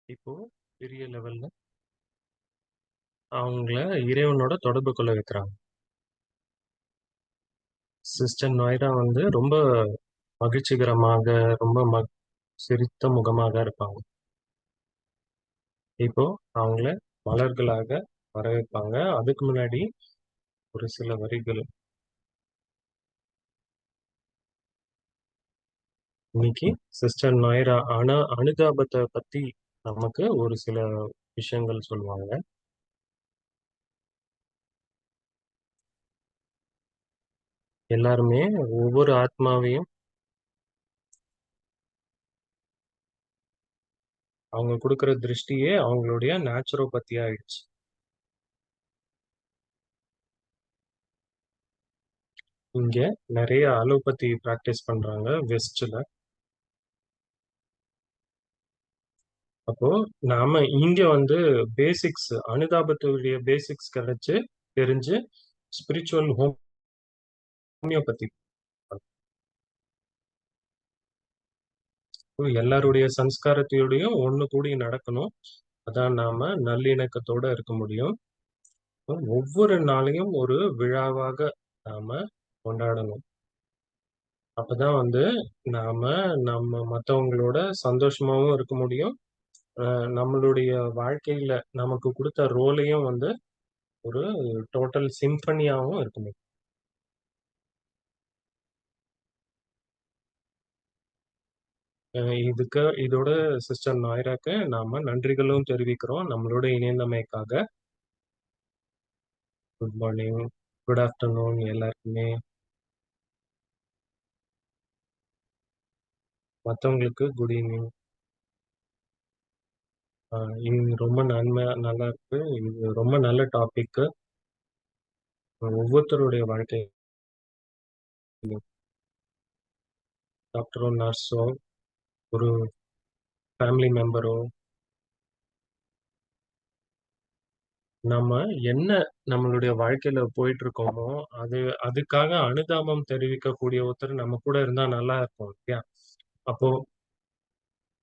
இப்போ பெரிய லெவல்ல அவங்கள இறைவனோட தொடர்பு கொள்ள வைக்கிறாங்க. சிஸ்டர் நொய்டா வந்து ரொம்ப மகிழ்ச்சிகரமாக, ரொம்ப சிரித்த முகமாக இருப்பாங்க. இப்போ அவங்கள மலர்களாக வரவேற்பாங்க. அதுக்கு முன்னாடி ஒரு சில வரிகள். இன்னைக்கு சிஸ்டர் நொய்டா அனுதாபத்தை பத்தி நமக்கு ஒரு சில விஷயங்கள் சொல்லுவாங்க. எல்லாருமே ஒவ்வொரு ஆத்மாவையும் அவங்க கொடுக்கிற திருஷ்டியே அவங்களுடைய நேச்சுரோபத்தியா ஆயிடுச்சு. இங்க நிறைய அலோபதி பிராக்டிஸ் பண்றாங்க வெஸ்ட்ல. அப்போ நாம இங்க வந்து பேசிக்ஸ் அனுதாபத்துடைய பேசிக்ஸ் கிடைச்சு தெரிஞ்சு ஸ்பிரிச்சுவல் ஹோமியோபதி எல்லாருடைய சம்ஸ்காரத்தையோடையும் ஒண்ணு கூடி நடக்கணும். அதான் நாம நல்லிணக்கத்தோட இருக்க முடியும். ஒவ்வொரு நாளையும் ஒரு விழாவாக நாம கொண்டாடணும். அப்பதான் வந்து நாம நம்ம மத்தவங்களோட சந்தோஷமாவும் இருக்க முடியும். நம்மளுடைய வாழ்க்கையில நமக்கு கொடுத்த ரோலையும் வந்து ஒரு டோட்டல் சிம்பனியாவும் இருக்க முடியும். இதோட சிஸ்டர் நாயராக்கு நாம நன்றிகளும் தெரிவிக்கிறோம் நம்மளோட இணைந்தமைக்காக. குட் மார்னிங், குட் ஆஃப்டர்நூன் எல்லாருக்குமே. மற்றவங்களுக்கு குட் ஈவினிங். ரொம்ப நல்லா இருக்கு. இது ரொம்ப நல்ல டாபிக். ஒவ்வொருத்தருடைய வாழ்க்கையிலும் டாக்டரோ நர்ஸோ ஒரு ஃபேமிலி மெம்பரோ நம்ம என்ன நம்மளுடைய வாழ்க்கையில போயிட்டு இருக்கோமோ அதுக்காக அனுதாபம் தெரிவிக்கக்கூடிய ஒருத்தர் நம்ம கூட இருந்தா நல்லா இருக்கும் இல்லையா? அப்போ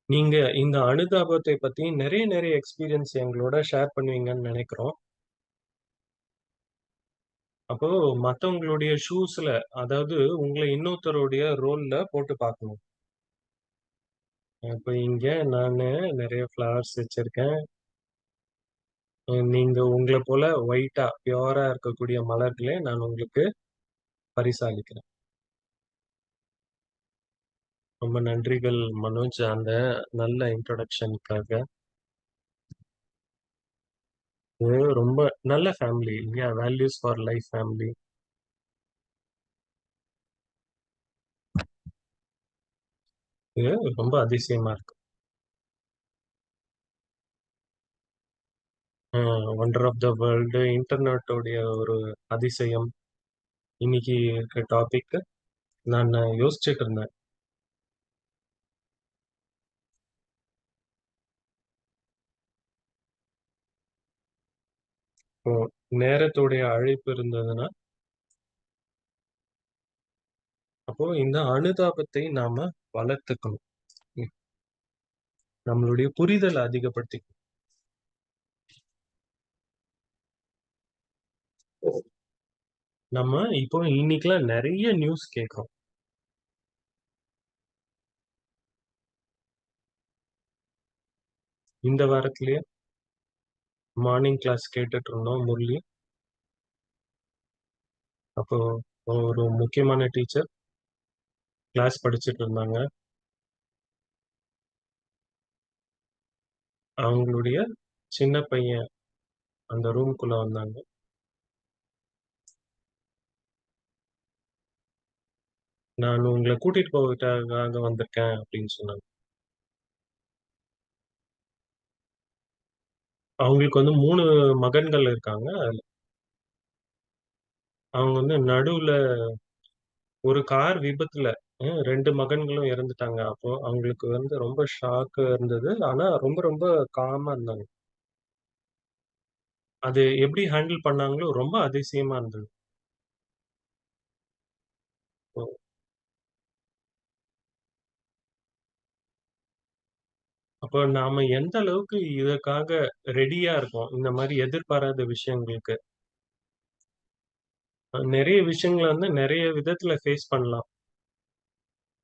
நீங்க இந்த அனுதாபத்தை பத்தி நிறைய நிறைய எக்ஸ்பீரியன்ஸ் எங்களோட ஷேர் பண்ணுவீங்கன்னு நினைக்கிறோம். அப்போ மத்தவங்களுடைய ஷூஸ்ல, அதாவது உங்களை இன்னொருத்தருடைய ரோல்ல போட்டு பார்க்கணும். இப்ப இங்க நானு நிறைய ஃப்ளவர்ஸ் வச்சிருக்கேன். நீங்க உங்களை போல ஒயிட்டா பியூரா இருக்கக்கூடிய மலர்களே நான் உங்களுக்கு பரிசாலிக்கிறேன். ரொம்ப நன்றிகள் மனோஜ், அந்த நல்ல இன்ட்ரோடக்ஷனுக்காக. இது ரொம்ப நல்ல ஃபேமிலி இல்லையா? Values for life family. இது ரொம்ப அதிசயமா இருக்கு. ஒண்டர் ஆஃப் த வேர்ல்டு இன்டர்நெட்டோடைய ஒரு அதிசயம். இன்னைக்கு இருக்க டாபிக் நான் யோசிச்சுட்டு இருந்தேன். இப்போ நேரத்துடைய அழைப்பு இருந்ததுன்னா, அப்போ இந்த அனுதாபத்தை நாம வளர்த்துக்கணும். ம், நம்மளுடைய புரிதலை அதிகப்படுத்திக்கணும். நம்ம இப்போ இன்னைக்கெல்லாம் நிறைய நியூஸ் கேட்கிறோம். இந்த வாரத்திலேயே மார்னிங் கிளாஸ் கேட்டுட்டு இருந்தோம் முரளி. அப்போ ஒரு முக்கியமான டீச்சர் கிளாஸ் படிச்சுட்டு இருந்தாங்க. அவங்களுடைய சின்ன பையன் அந்த ரூம்குள்ள வந்தாங்க. நான் உங்களை கூட்டிட்டு போவதற்காக வந்திருக்கேன் அப்படின்னு சொன்னாங்க. அவங்களுக்கு வந்து 3 மகன்கள் இருக்காங்க. அவங்க வந்து நடுவுல ஒரு கார் விபத்துல 2 மகன்களும் இறந்துட்டாங்க. அப்போ அவங்களுக்கு வந்து ரொம்ப ஷாக்கு இருந்தது. ஆனா ரொம்ப ரொம்ப காமா இருந்தாங்க. அது எப்படி ஹேண்டில் பண்ணாங்களோ ரொம்ப அதிசயமா இருந்தது. ஓ, அப்போ நாம எந்த அளவுக்கு இதற்காக ரெடியா இருக்கோம்? இந்த மாரி எதிர்பாராத விஷயங்களுக்கு. நெறைய விஷயங்கள வந்து நெறைய விதத்துல ஃபேஸ் பண்ணலாம்.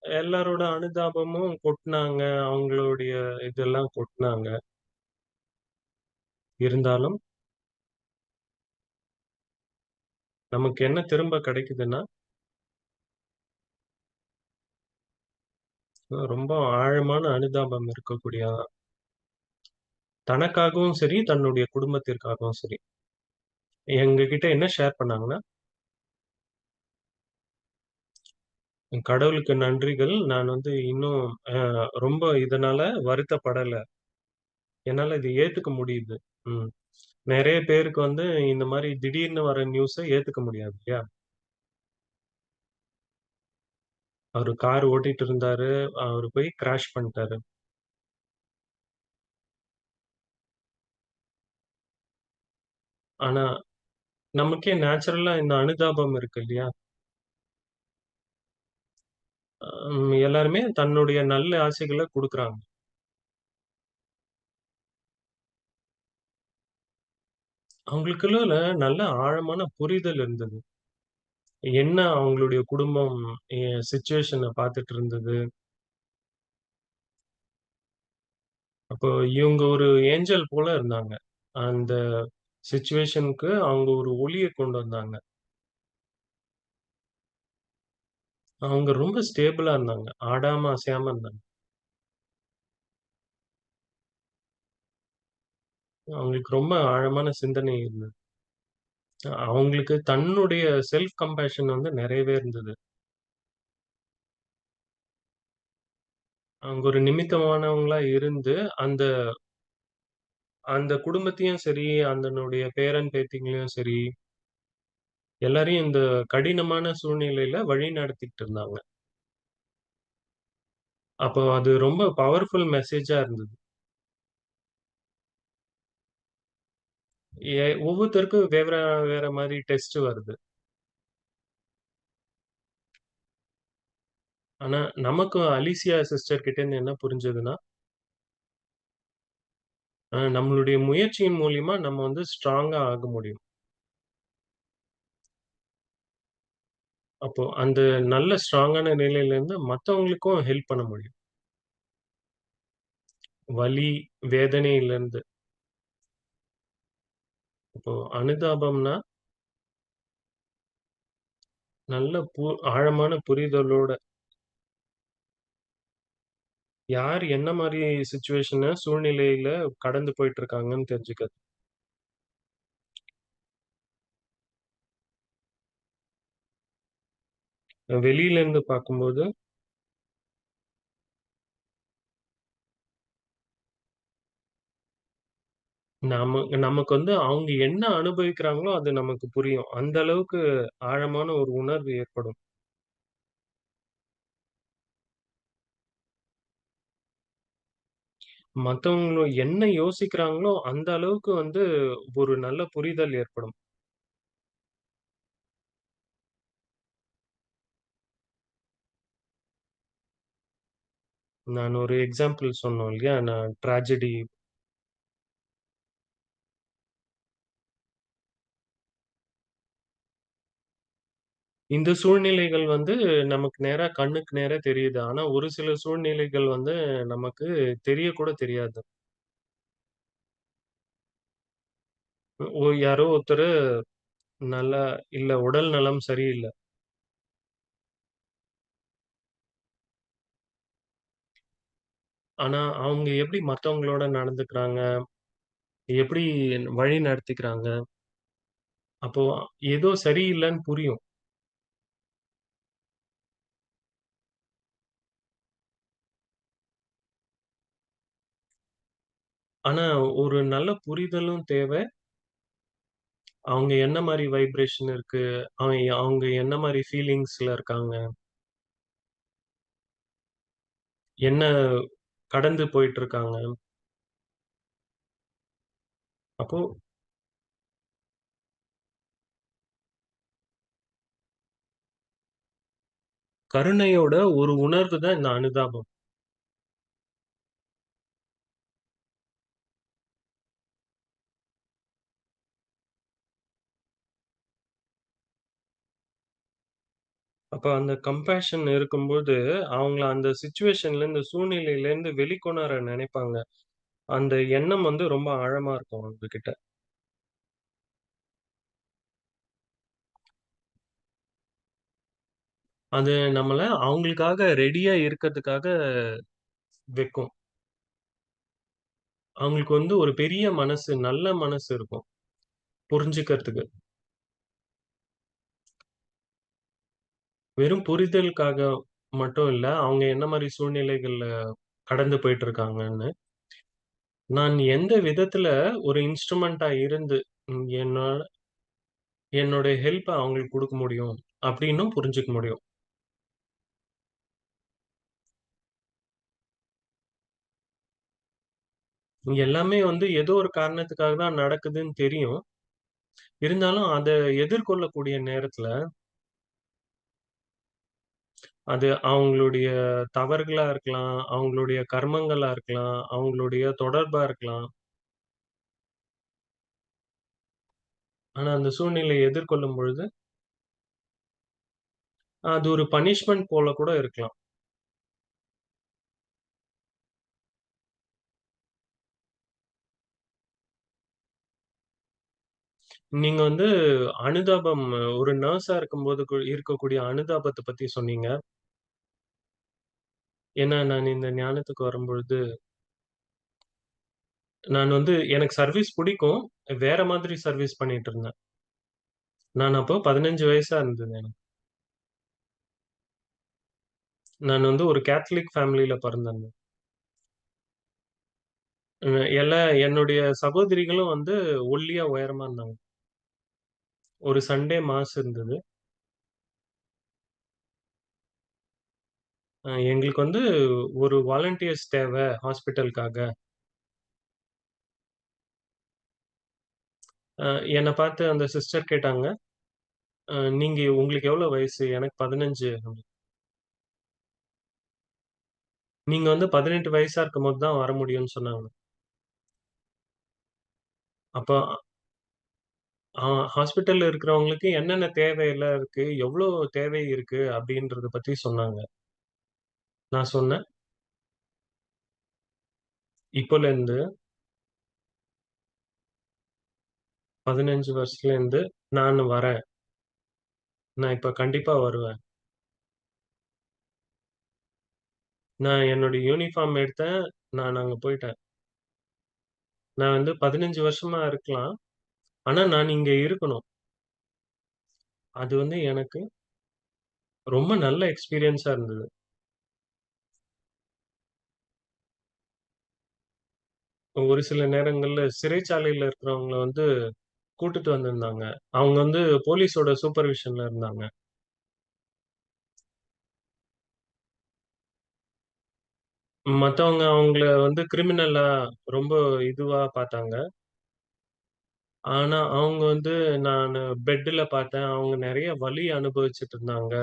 எல்லாரோட அனுதாபமும் கொட்டுனாங்க. அவங்களுடைய இதெல்லாம் கொட்டுனாங்க. இருந்தாலும் நமக்கு என்ன திரும்ப கிடைக்குதுன்னா, ரொம்ப ஆழமான அனுதாபம் இருக்கக்கூடிய தனக்காகவும் சரி, தன்னுடைய குடும்பத்திற்காகவும் சரி. எங்ககிட்ட என்ன ஷேர் பண்ணாங்கன்னா, "கடவுளுக்கு நன்றிகள். நான் வந்து இன்னும் ரொம்ப இதனால வருத்தப்படல. என்னால இத ஏத்துக்க முடியுது." ம். நெறைய பேருக்கு வந்து இந்த மாரி திடீர்னு வர நியூஸ ஏத்துக்க முடியாது இல்லையா? அவரு கார் ஓட்டிட்டு இருந்தாரு. அவரு போய் கிராஷ் பண்ணிட்டாரு. ஆனா, நமக்கே நேச்சுரலா இந்த அனுதாபம் இருக்கு இல்லையா? எல்லாருமே தன்னுடைய நல்ல ஆசைகள குடுக்குறாங்க. அவங்களுக்குள்ள நல்ல ஆழமான புரிதல் இருந்தது. என்ன அவங்களுடைய குடும்பம் சிச்சுவேஷன பார்த்துட்டு இருந்தது. அப்போ இவங்க ஒரு ஏஞ்சல் போல இருந்தாங்க. அந்த சிச்சுவேஷனுக்கு அவங்க ஒரு ஒளிய கொண்டு வந்தாங்க. அவங்க ரொம்ப ஸ்டேபிளா இருந்தாங்க. ஆடாம, அசையாம இருந்தாங்க. அவங்களுக்கு ரொம்ப ஆழமான சிந்தனை இருந்தது. அவங்களுக்கு தன்னுடைய செல்ஃப் கம்பேஷன் வந்து நெறையவே இருந்தது. அவங்க ஒரு நிமித்தமானவங்களா இருந்து, அந்த அந்த குடும்பத்தையும் சரி, அதனுடைய பேரன், பேத்திங்களையும் சரி, எல்லாரையும் இந்த கடினமான சூழ்நிலையில வழி நடத்திட்டு இருந்தாங்க. அப்போ அது ரொம்ப பவர்ஃபுல் மெசேஜா இருந்தது. ஒவ்வொருத்தருக்கும் வேற வேற மாரி டெஸ்ட் வருது. ஆனா, நமக்கு அலிசியா சிஸ்டர் கிட்டேருந்து என்ன புரிஞ்சதுன்னா, நம்மளுடைய முயற்சியின் மூலியமா நம்ம வந்து ஸ்ட்ராங்கா ஆக முடியும். அப்போ அந்த நல்ல ஸ்ட்ராங்கான நிலையிலேருந்து மத்தவங்களுக்கும் ஹெல்ப் பண்ண முடியும். வலி, வேதனையிலிருந்து. இப்போ அனுதாபம்னா, நல்ல ஆழமான புரிதலோட, யார் என்ன மாரி சூழ்நிலையில கடந்து போயிட்டு இருக்காங்கன்னு தெரிஞ்சுக்கிறது. வெளியிலேருந்து பார்க்கும்போது, நமக்கு வந்து அவங்க என்ன அனுபவிக்கிறாங்களோ, அது நமக்கு புரியும். அந்த அளவுக்கு ஆழமான ஒரு உணர்வு ஏற்படும். மத்தவங்க என்ன யோசிக்கிறாங்களோ, அந்த அளவுக்கு வந்து ஒரு நல்ல புரிதல் ஏற்படும். நான் ஒரு எக்ஸாம்பிள் சொன்னோம் இல்லையா? நான் ட்ராஜடி இந்த சூழ்நிலைகள் வந்து நமக்கு நேரா கண்ணுக்கு நேரா தெரியுது. ஆனா, ஒரு சில சூழ்நிலைகள் வந்து நமக்கு தெரியக்கூட தெரியாது. யாரோ ஒருத்தரு நல்லா இல்ல உடல் நலம் சரியில்ல. ஆனா, அவங்க எப்படி மத்தவங்களோட நடந்துக்கிறாங்க, எப்படி வழி நடத்திக்கிறாங்க, அப்போ ஏதோ சரியில்லன்னு புரியும். ஆனா, ஒரு நல்ல புரிதலும் தேவை. அவங்க என்ன மாரி வைப்ரேஷன் இருக்கு, அவங்க என்ன மாரி ஃபீலிங்ஸ்ல இருக்காங்க, என்ன கடந்து போயிட்டுருக்காங்க. அப்போ கருணையோட ஒரு உணர்வு தான் இந்த அனுதாபம். அப்ப அந்த கம்பேஷன் இருக்கும்போது, அவங்கள அந்த சிச்சுவேஷன்லேருந்து, சூழ்நிலையிலேருந்து வெளிக்கொணர நெனைப்பாங்க. அந்த எண்ணம் வந்து ரொம்ப ஆழமா இருக்கும் அவங்க கிட்ட. அது நம்மள அவங்களுக்காக ரெடியா இருக்கதுக்காக வைக்கும். அவங்களுக்கு வந்து ஒரு பெரிய மனசு, நல்ல மனசு இருக்கும். புரிஞ்சுக்கிறதுக்கு. வெறும் புரிதலுக்காக மட்டும் இல்ல, அவங்க என்ன மாரி சூழ்நிலைகள்ல கடந்து போயிட்டுருக்காங்கன்னு. நான் எந்த விதத்துல ஒரு இன்ஸ்ட்ருமென்ட்டா இருந்து, என்னோட ஹெல்ப்ப அவங்களுக்கு குடுக்க முடியும், அப்டின்னும் புரிஞ்சுக்க முடியும். எல்லாமே வந்து ஏதோ ஒரு காரணத்துக்காக தான் நடக்குதுன்னு தெரியும். இருந்தாலும் அத எதிர்கொள்ளக்கூடிய நேரத்துல, அது அவங்களுடைய தவறுகளா இருக்கலாம், அவங்களுடைய கர்மங்களா இருக்கலாம், அவங்களுடைய தொடர்பா இருக்கலாம். ஆனா அந்த சூழ்நிலைய எதிர்கொள்ளும் பொழுது, அது ஒரு பனிஷ்மென்ட் போல கூட இருக்கலாம். நீங்க வந்து அனுதாபம் ஒரு நர்ஸா இருக்கும்போது இருக்கக்கூடிய அனுதாபத்த பத்தி சொன்னீங்க. ஏன்னா நான் இந்த ஞானத்துக்கு வரும்பொழுது, நான் வந்து எனக்கு சர்வீஸ் புடிக்கும். வேற மாதிரி சர்வீஸ் பண்ணிட்டு இருந்தேன். நான் அப்போ 15 வயசா இருந்தது எனக்கு. நான் வந்து ஒரு கேத்தலிக் ஃபேமிலில பிறந்தேங்க. என்னுடைய சகோதரிகளும் வந்து ஒல்லியா, உயரமா இருந்தாங்க. ஒரு சண்டே மாஸ் இருந்தது. எங்களுக்கு வந்து ஒரு வாலண்டியர்ஸ் தேவ ஹாஸ்பிட்டலுக்காக. அ என்ன பார்த்து அந்த சிஸ்டர் கேட்டாங்க, "நீங்க உங்களுக்கு எவ்வளோ வயசு?" எனக்கு 15. "நீங்க வந்து 18 வயசா இருக்கும்போது தான் வர முடியும்னு" சொன்னாங்க. அப்ப ஹாஸ்பிட்டல்ல இருக்கிறவங்களுக்கு என்னென்ன தேவையெல்லாம் இருக்கு, எவ்வளோ தேவை இருக்கு அப்படின்றத பத்தி சொன்னாங்க. நான் சொன்னேன், "இப்போலேருந்து 15 வருஷத்துலேருந்து நானு வரேன். நான் இப்ப கண்டிப்பா வருவேன். நான் என்னோட யூனிஃபார்ம் எடுத்தேன். நான் அங்க போயிட்டேன். நான் வந்து 15 வருஷமா இருக்கலாம். ஆனா நான் இங்க இருக்கணும்." அது வந்து எனக்கு ரொம்ப நல்ல எக்ஸ்பீரியன்ஸா இருந்தது. ஒரு சில நேரங்கள்ல சிறைச்சாலையில இருக்கிறவங்கள வந்து கூட்டிட்டு வந்திருந்தாங்க. அவங்க வந்து போலீஸோட சூப்பர்விஷன்ல இருந்தாங்க. மத்தவங்க அவங்கள வந்து கிரிமினலா ரொம்ப இதுவா பார்த்தாங்க. ஆனா அவங்க வந்து நானு பெட்ல பார்த்தேன். அவங்க நெறைய வலி அனுபவிச்சுட்டு இருந்தாங்க.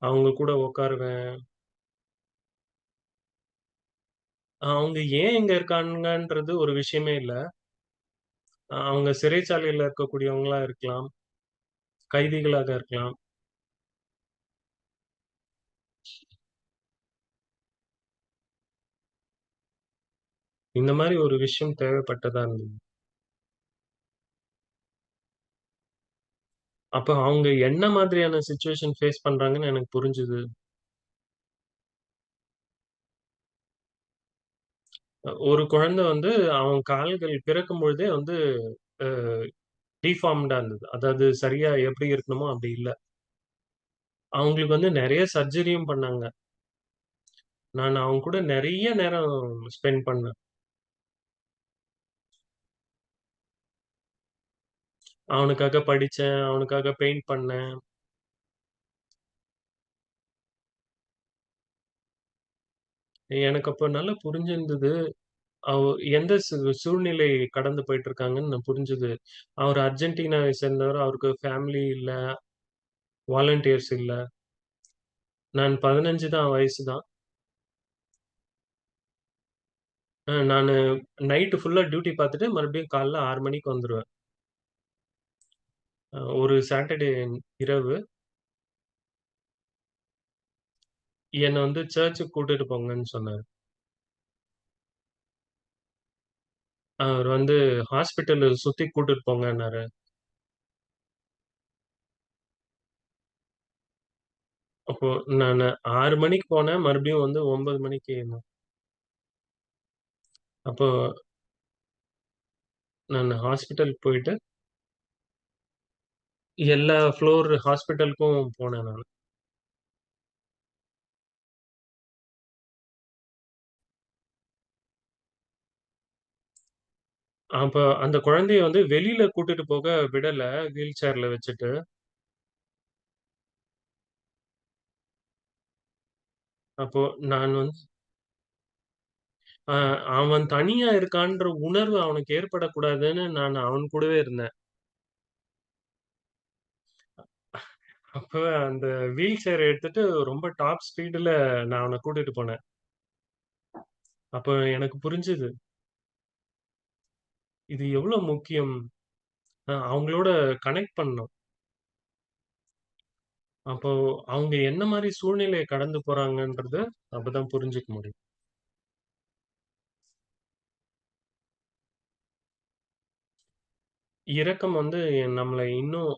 அவங்க கூட உட்காருவேன். அவங்க ஏன் இங்க இருக்காங்கன்றது ஒரு விஷயமே இல்ல. அவங்க சிறைச்சாலையில இருக்கக்கூடியவங்களா இருக்கலாம். கைதிகளாக இருக்கலாம். இந்த மாரி ஒரு விஷயம் தேவைப்பட்டதா இருந்தது. அப்ப அவங்க என்ன மாதிரியான சிச்சுவேஷன் ஃபேஸ் பண்றாங்கன்னு எனக்கு புரிஞ்சுது. ஒரு குழந்தை வந்து அவன் கால்கள் பிறக்கும் பொழுதே வந்து அ டிஃபார்ம்டா இருந்தது. அதாவது சரியா எப்படி இருக்கணுமோ அப்படி இல்ல. அவங்களுக்கு வந்து நெறைய சர்ஜரியும் பண்ணாங்க. நான் அவங்க கூட நெறைய நேரம் ஸ்பெண்ட் பண்ணேன். அவனுக்காக படிச்சேன், அவனுக்காக பெயிண்ட் பண்ணேன். எனக்கு அப்ப நல்லா புரிஞ்சிருந்தது. அவ எந்த சூழ்நிலை கடந்து போயிட்டுருக்காங்கன்னு நான் புரிஞ்சது. அவரு அர்ஜென்டினாவை சேர்ந்தவரு. அவருக்கு ஃபேமிலி இல்ல, வாலண்டியர்ஸ் இல்ல. நான் 15 தான் வயசு தான். நானு நைட்டு ஃபுல்லா டியூட்டி பார்த்துட்டு மறுபடியும் காலைல 6 மணிக்கு வந்துருவேன். ஒரு சாட்டர்டே இரவு. என்ன வந்து சர்ச்சுக்கு கூட்டிட்டு போங்கன்னு சொன்னாரு. அவரு வந்து ஹாஸ்பிட்டலு சுத்தி கூட்டிட்டு போங்கன்னாரு. அப்போ நானு 6 மணிக்கு போனேன். மறுபடியும் வந்து 9 மணிக்கு அப்போ நானு ஹாஸ்பிட்டலுக்கு போயிட்டு, எல்லா ஃப்ளோர் ஹாஸ்பிட்டலுக்கும் போனேன் நானு. அப்ப அந்த குழந்தைய வந்து வெளியில கூட்டிட்டு போக விடல, வீல் சேர்ல வச்சுட்டு. அப்போ நான் வந்து அ அவன் தனியா இருக்கான்ற உணர்வு அவனுக்கு ஏற்படக்கூடாதுன்னு நான் அவன் கூடவே இருந்தேன். அப்ப அந்த வீல் சேர எடுத்துட்டு ரொம்ப டாப் ஸ்பீடுல நான் அவன கூட்டிட்டு போனேன். அப்ப எனக்கு புரிஞ்சது. இது எவ்ளோ முக்கியம். அவங்களோட கனெக்ட் பண்ணணும். அப்போ அவங்க என்ன மாரி சூழ்நிலைய கடந்து போறாங்கன்றத அப்பதான் புரிஞ்சுக்க முடியும். இரக்கம் வந்து நம்மள இன்னும்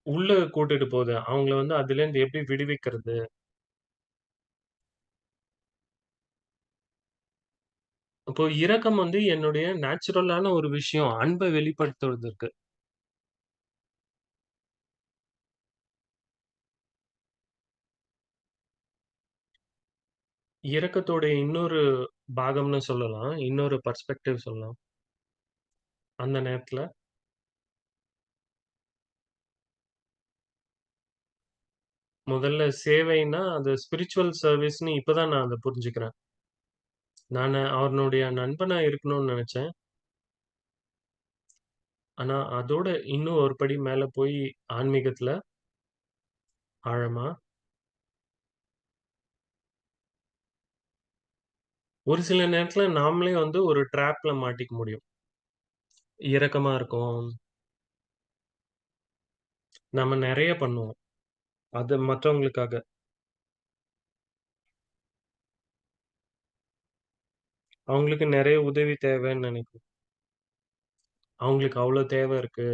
உள்ள கூட்டிட்டு போது. அவங்கள வந்து அதுலேருந்து எப்படி விடுவிக்கிறது? அப்போ இரக்கம் வந்து என்னுடைய நேச்சுரலான ஒரு விஷயம். அன்ப வெளிப்படுத்துவதற்கு. இரக்கத்தோட இன்னொரு பாகம்னு சொல்லலாம். இன்னொரு பெர்ஸ்பெக்டிவ் சொல்லலாம். அந்த நேரத்துல முதல்ல சேவைன்னா, அது ஸ்பிரிச்சுவல் சர்வீஸ்ன்னு இப்ப தான் நான் அத புரிஞ்சுக்கிறேன். நானு அவனுடைய நண்பனா இருக்கணும்னு நெனச்சேன். ஆனா, அதோட இன்னும் ஒரு படி மேல போய் ஆன்மீகத்துல ஆழமா, ஒரு சில நேரத்துல நாமளே வந்து ஒரு ட்ராப்ல மாட்டிக்க முடியும். இரக்கமா இருக்கோம். நம்ம நெறைய பண்ணுவோம். அது மற்றவங்களுக்காக. அவங்களுக்கு நெறைய உதவி தேவைன்னு நெனைப்போம். அவங்களுக்கு அவ்ளோ தேவ இருக்கு.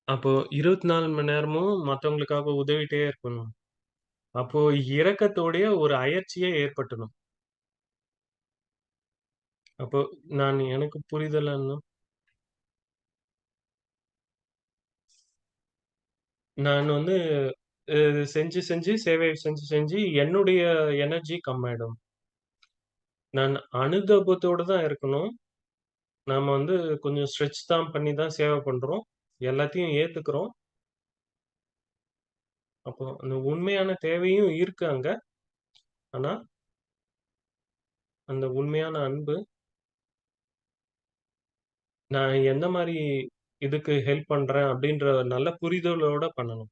அப்போ 24 மணி நேரமும் மத்தவங்களுக்காக உதவிட்டே இருக்கணும். அப்போ இரக்கத்தோடயே ஒரு அயர்ச்சியே ஏற்பட்டுடும். அப்போ நான் எனக்கு புரிதலான நான் வந்து செஞ்சு, செஞ்சு சேவை செஞ்சு, செஞ்சு என்னுடைய எனர்ஜி கம்மாயிடும். நான் அனுதாபத்தோட தான் இருக்கணும். நாம வந்து கொஞ்சம் ஸ்ட்ரெச் தான் பண்ணி தான் சேவை பண்றோம். எல்லாத்தையும் ஏத்துக்கிறோம். அப்போ அந்த உண்மையான தேவையும் இருக்கு அங்க. ஆனா, அந்த உண்மையான அன்பு, நான் எந்த மாரி இதுக்கு ஹெல்ப் பண்றேன் அப்படின்ற நல்ல புரிதலோட பண்ணணும்.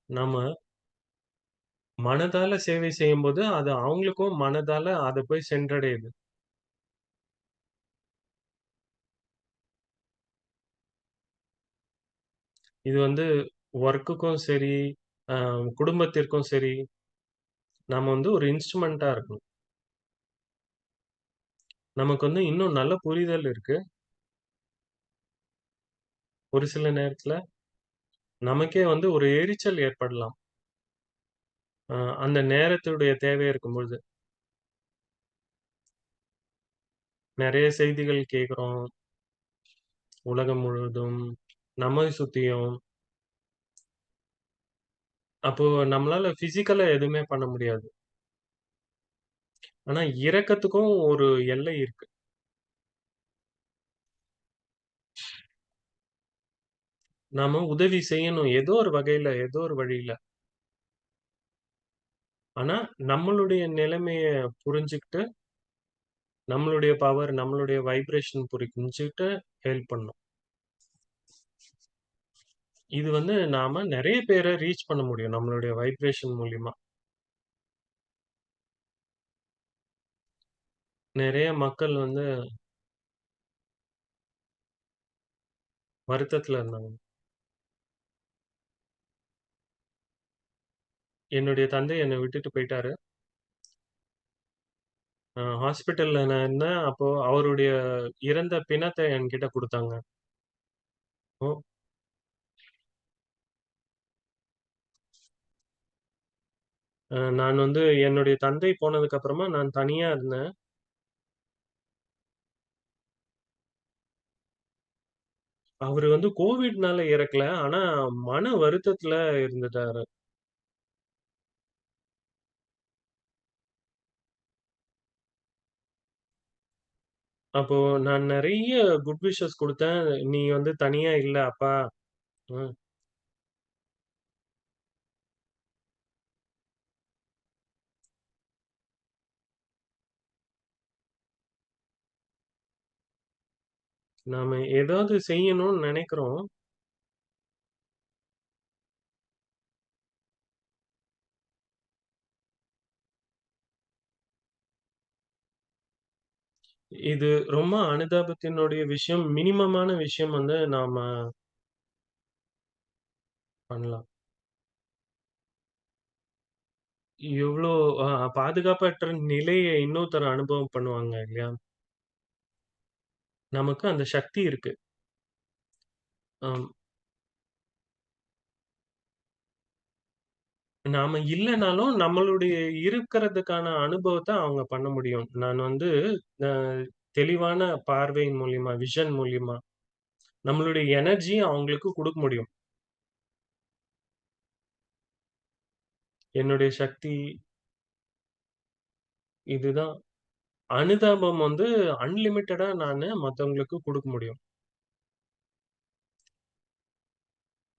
நாம மனதால சேவை செய்யும்போது, அது அவங்களுக்கும் மனதால அத போய் சென்றடையுது. இது வந்து வொர்க்குக்கும் சரி, அ குடும்பத்திற்கும் சரி, நாம வந்து ஒரு இன்ஸ்ட்ருமென்ட்டா இருக்கணும். நமக்கு வந்து இன்னும் நல்ல புரிதல் இருக்கு. ஒரு சில நேரத்துல நமக்கே வந்து ஒரு எரிச்சல் ஏற்படலாம். அ அந்த நேரத்துடைய தேவை இருக்கும்பொழுது. நெறைய செய்திகள் கேட்கிறோம், உலகம் முழுவதும், நம்மை சுத்தியும். அப்போ நம்மளால பிசிக்கலா எதுவுமே பண்ண முடியாது. ஆனா இரக்கத்துக்கும் ஒரு எல்லை இருக்கு. நாம உதவி செய்யணும். ஏதோ ஒரு வகையில, ஏதோ ஒரு வழியில. ஆனா நம்மளுடைய நிலைமைய புரிஞ்சுகிட்டு, நம்மளுடைய பவர், நம்மளுடைய வைப்ரேஷன் புரிஞ்சுகிட்டு ஹெல்ப் பண்ணணும். இது வந்து நாம நெறைய பேர ரீச் பண்ண முடியும். நம்மளுடைய வைப்ரேஷன் மூலியமா. நெறைய மக்கள் வந்து வருத்தத்துல இருந்தாங்க. என்னுடைய தந்தை என்ன விட்டுட்டு போயிட்டாரு. ஹாஸ்பிட்டல்ல நான் இருந்தேன். அப்போ அவருடைய இறந்த பிணத்த என்கிட்ட குடுத்தாங்க. ஓ நான் வந்து என்னுடைய தந்தை போனதுக்கு அப்புறமா நான் தனியா இருந்தேன். அவரு வந்து கோவிட்னால இறக்கல. ஆனா மன வருத்தத்துல இருந்துட்டாரு. அப்போ நான் நெறைய குட் விஷஸ் குடுத்தேன். "நீ வந்து தனியா இல்ல அப்பா." ம். நாம ஏதாவது செய்யணும்னு நெனைக்கிறோம். இது ரொம்ப அனுதாபத்தினுடைய விஷயம். மினிமமான விஷயம் வந்து நாம பண்ணலாம். எவ்ளோ பாதுகாப்பற்ற நிலைய இன்னொருத்தர் அனுபவம் பண்ணுவாங்க இல்லையா? நமக்கு அந்த சக்தி இருக்கு. ஆம். நாம இல்லனாலும் நம்மளுடைய இருக்கிறதுக்கான அனுபவத்த அவங்க பண்ண முடியும். நான் வந்து அ தெளிவான பார்வை மூலியமா, விஷன் மூலியமா நம்மளுடைய எனர்ஜிய அவங்களுக்கு குடுக்க முடியும். என்னுடைய சக்தி இதுதான். அனுதாபம் வந்து அன்லிமிட்டடா நானு மத்தவங்களுக்கு குடுக்க முடியும்.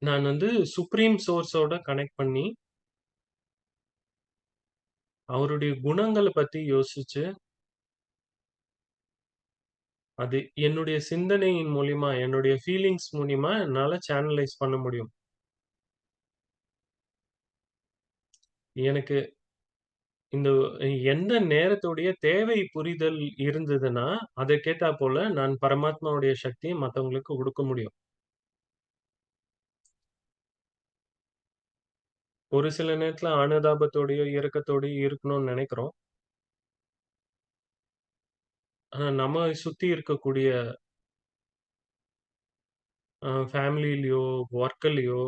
நான் வந்து சுப்ரீம் சோர்ஸோட கனெக்ட் பண்ணி, அவருடைய குணங்கள பத்தி யோசிச்சு, அது என்னுடைய சிந்தனையின் மூலியமா, என்னுடைய ஃபீலிங்ஸ் மூலியமா என்னால சேனலைஸ் பண்ண முடியும். எனக்கு இந்த எந்த நேரத்துடைய தேவை புரிதல் இருந்ததுன்னா, அதற்கேத்தாப்போல நான் பரமாத்மாவுடைய சக்திய மத்தவங்களுக்கு குடுக்க முடியும். ஒரு சில நேரத்துல அனுதாபத்தோடயோ, இரக்கத்தோடயோ இருக்கணும்னு நெனைக்கிறோம். ஆனா நம்ம சுத்தி இருக்கக்கூடிய ஃபேமிலிலயோ, ஒர்க்லயோ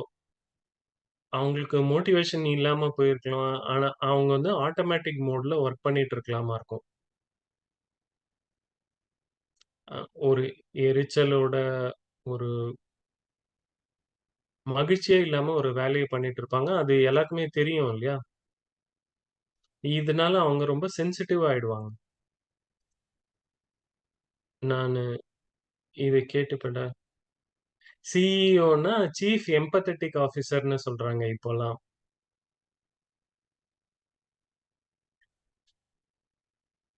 அவங்களுக்கு மோட்டிவேஷன் இல்லாம போயிருக்கலாம். ஆனா அவங்க வந்து ஆட்டோமேட்டிக் மோட்ல ஒர்க் பண்ணிட்டு இருக்கலாமா இருக்கும். அ ஒரு எரிச்சலோட, ஒரு மகிழ்ச்சியே இல்லாம ஒரு வேலைய பண்ணிட்டு இருப்பாங்க. அது எல்லாருக்குமே தெரியும் இல்லையா? இதனால அவங்க ரொம்ப சென்சிட்டிவ் ஆயிடுவாங்க. நானு இத கேட்டுப்பட்டா சிஇஓன்னா சீஃப் எம்பத்தட்டிக் ஆஃபிசர்ன்னு சொல்றாங்க இப்போலாம்.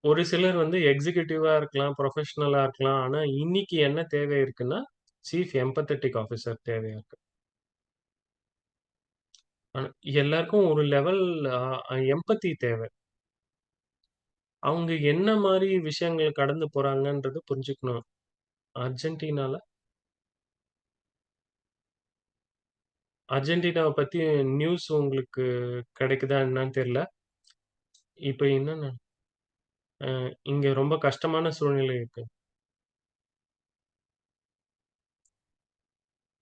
ஒரு சிலர் வந்து எக்ஸிகியூட்டிவா இருக்கலாம், புரொஃபஷனலா இருக்கலாம். ஆனா இன்னைக்கு என்ன தேவை இருக்குன்னா, சீஃப் எம்பத்தட்டிக் ஆஃபிசர் தேவையா இருக்கு. ஆனா எல்லாருக்கும் ஒரு லெவல் எம்பத்தி தேவ. அவங்க என்ன மாரி விஷயங்கள் கடந்து போறாங்கன்றத புரிஞ்சுக்கணும். அர்ஜென்டினால அர்ஜென்டினாவ பத்தி நியூஸ் உங்களுக்கு கிடைக்குதா என்னான்னு தெரியல. இப்ப என்னன்னா, இங்க ரொம்ப கஷ்டமான சூழ்நிலை இருக்கு.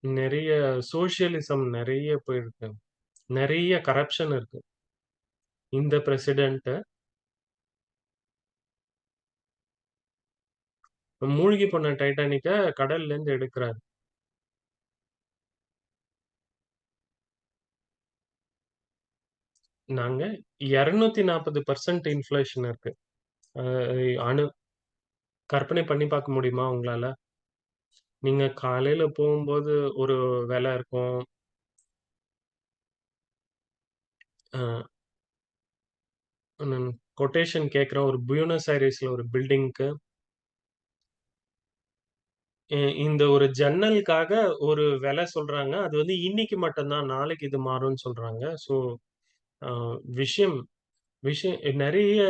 நெறைய சோசியலிசம் நெறைய போயிருக்கு. நெறைய கரப்ஷன் இருக்கு. இந்த பிரசிடென்ட் மூழ்கி போன டைட்டானிக்க கடல்லருந்து எடுக்குறாரு. நாங்க 240% இன்ஃப்ளேஷன் இருக்கு. அ அணு கற்பனை பண்ணி பார்க்க முடியுமா உங்களால? நீங்க காலையில போகும்போது ஒரு விலை இருக்கும். அ நான் கொட்டேஷன் கேட்கிறேன். ஒரு பியூனஸ் ஐரஸ்ல ஒரு பில்டிங்க்கு. இந்த ஒரு ஜன்னலுக்காக ஒரு விலை சொல்றாங்க. அது வந்து இன்னைக்கு மட்டும் தான். நாளைக்கு இது மாறும்ன்னு சொல்றாங்க. ஸோ, அ விஷயம் விஷயம் நெறைய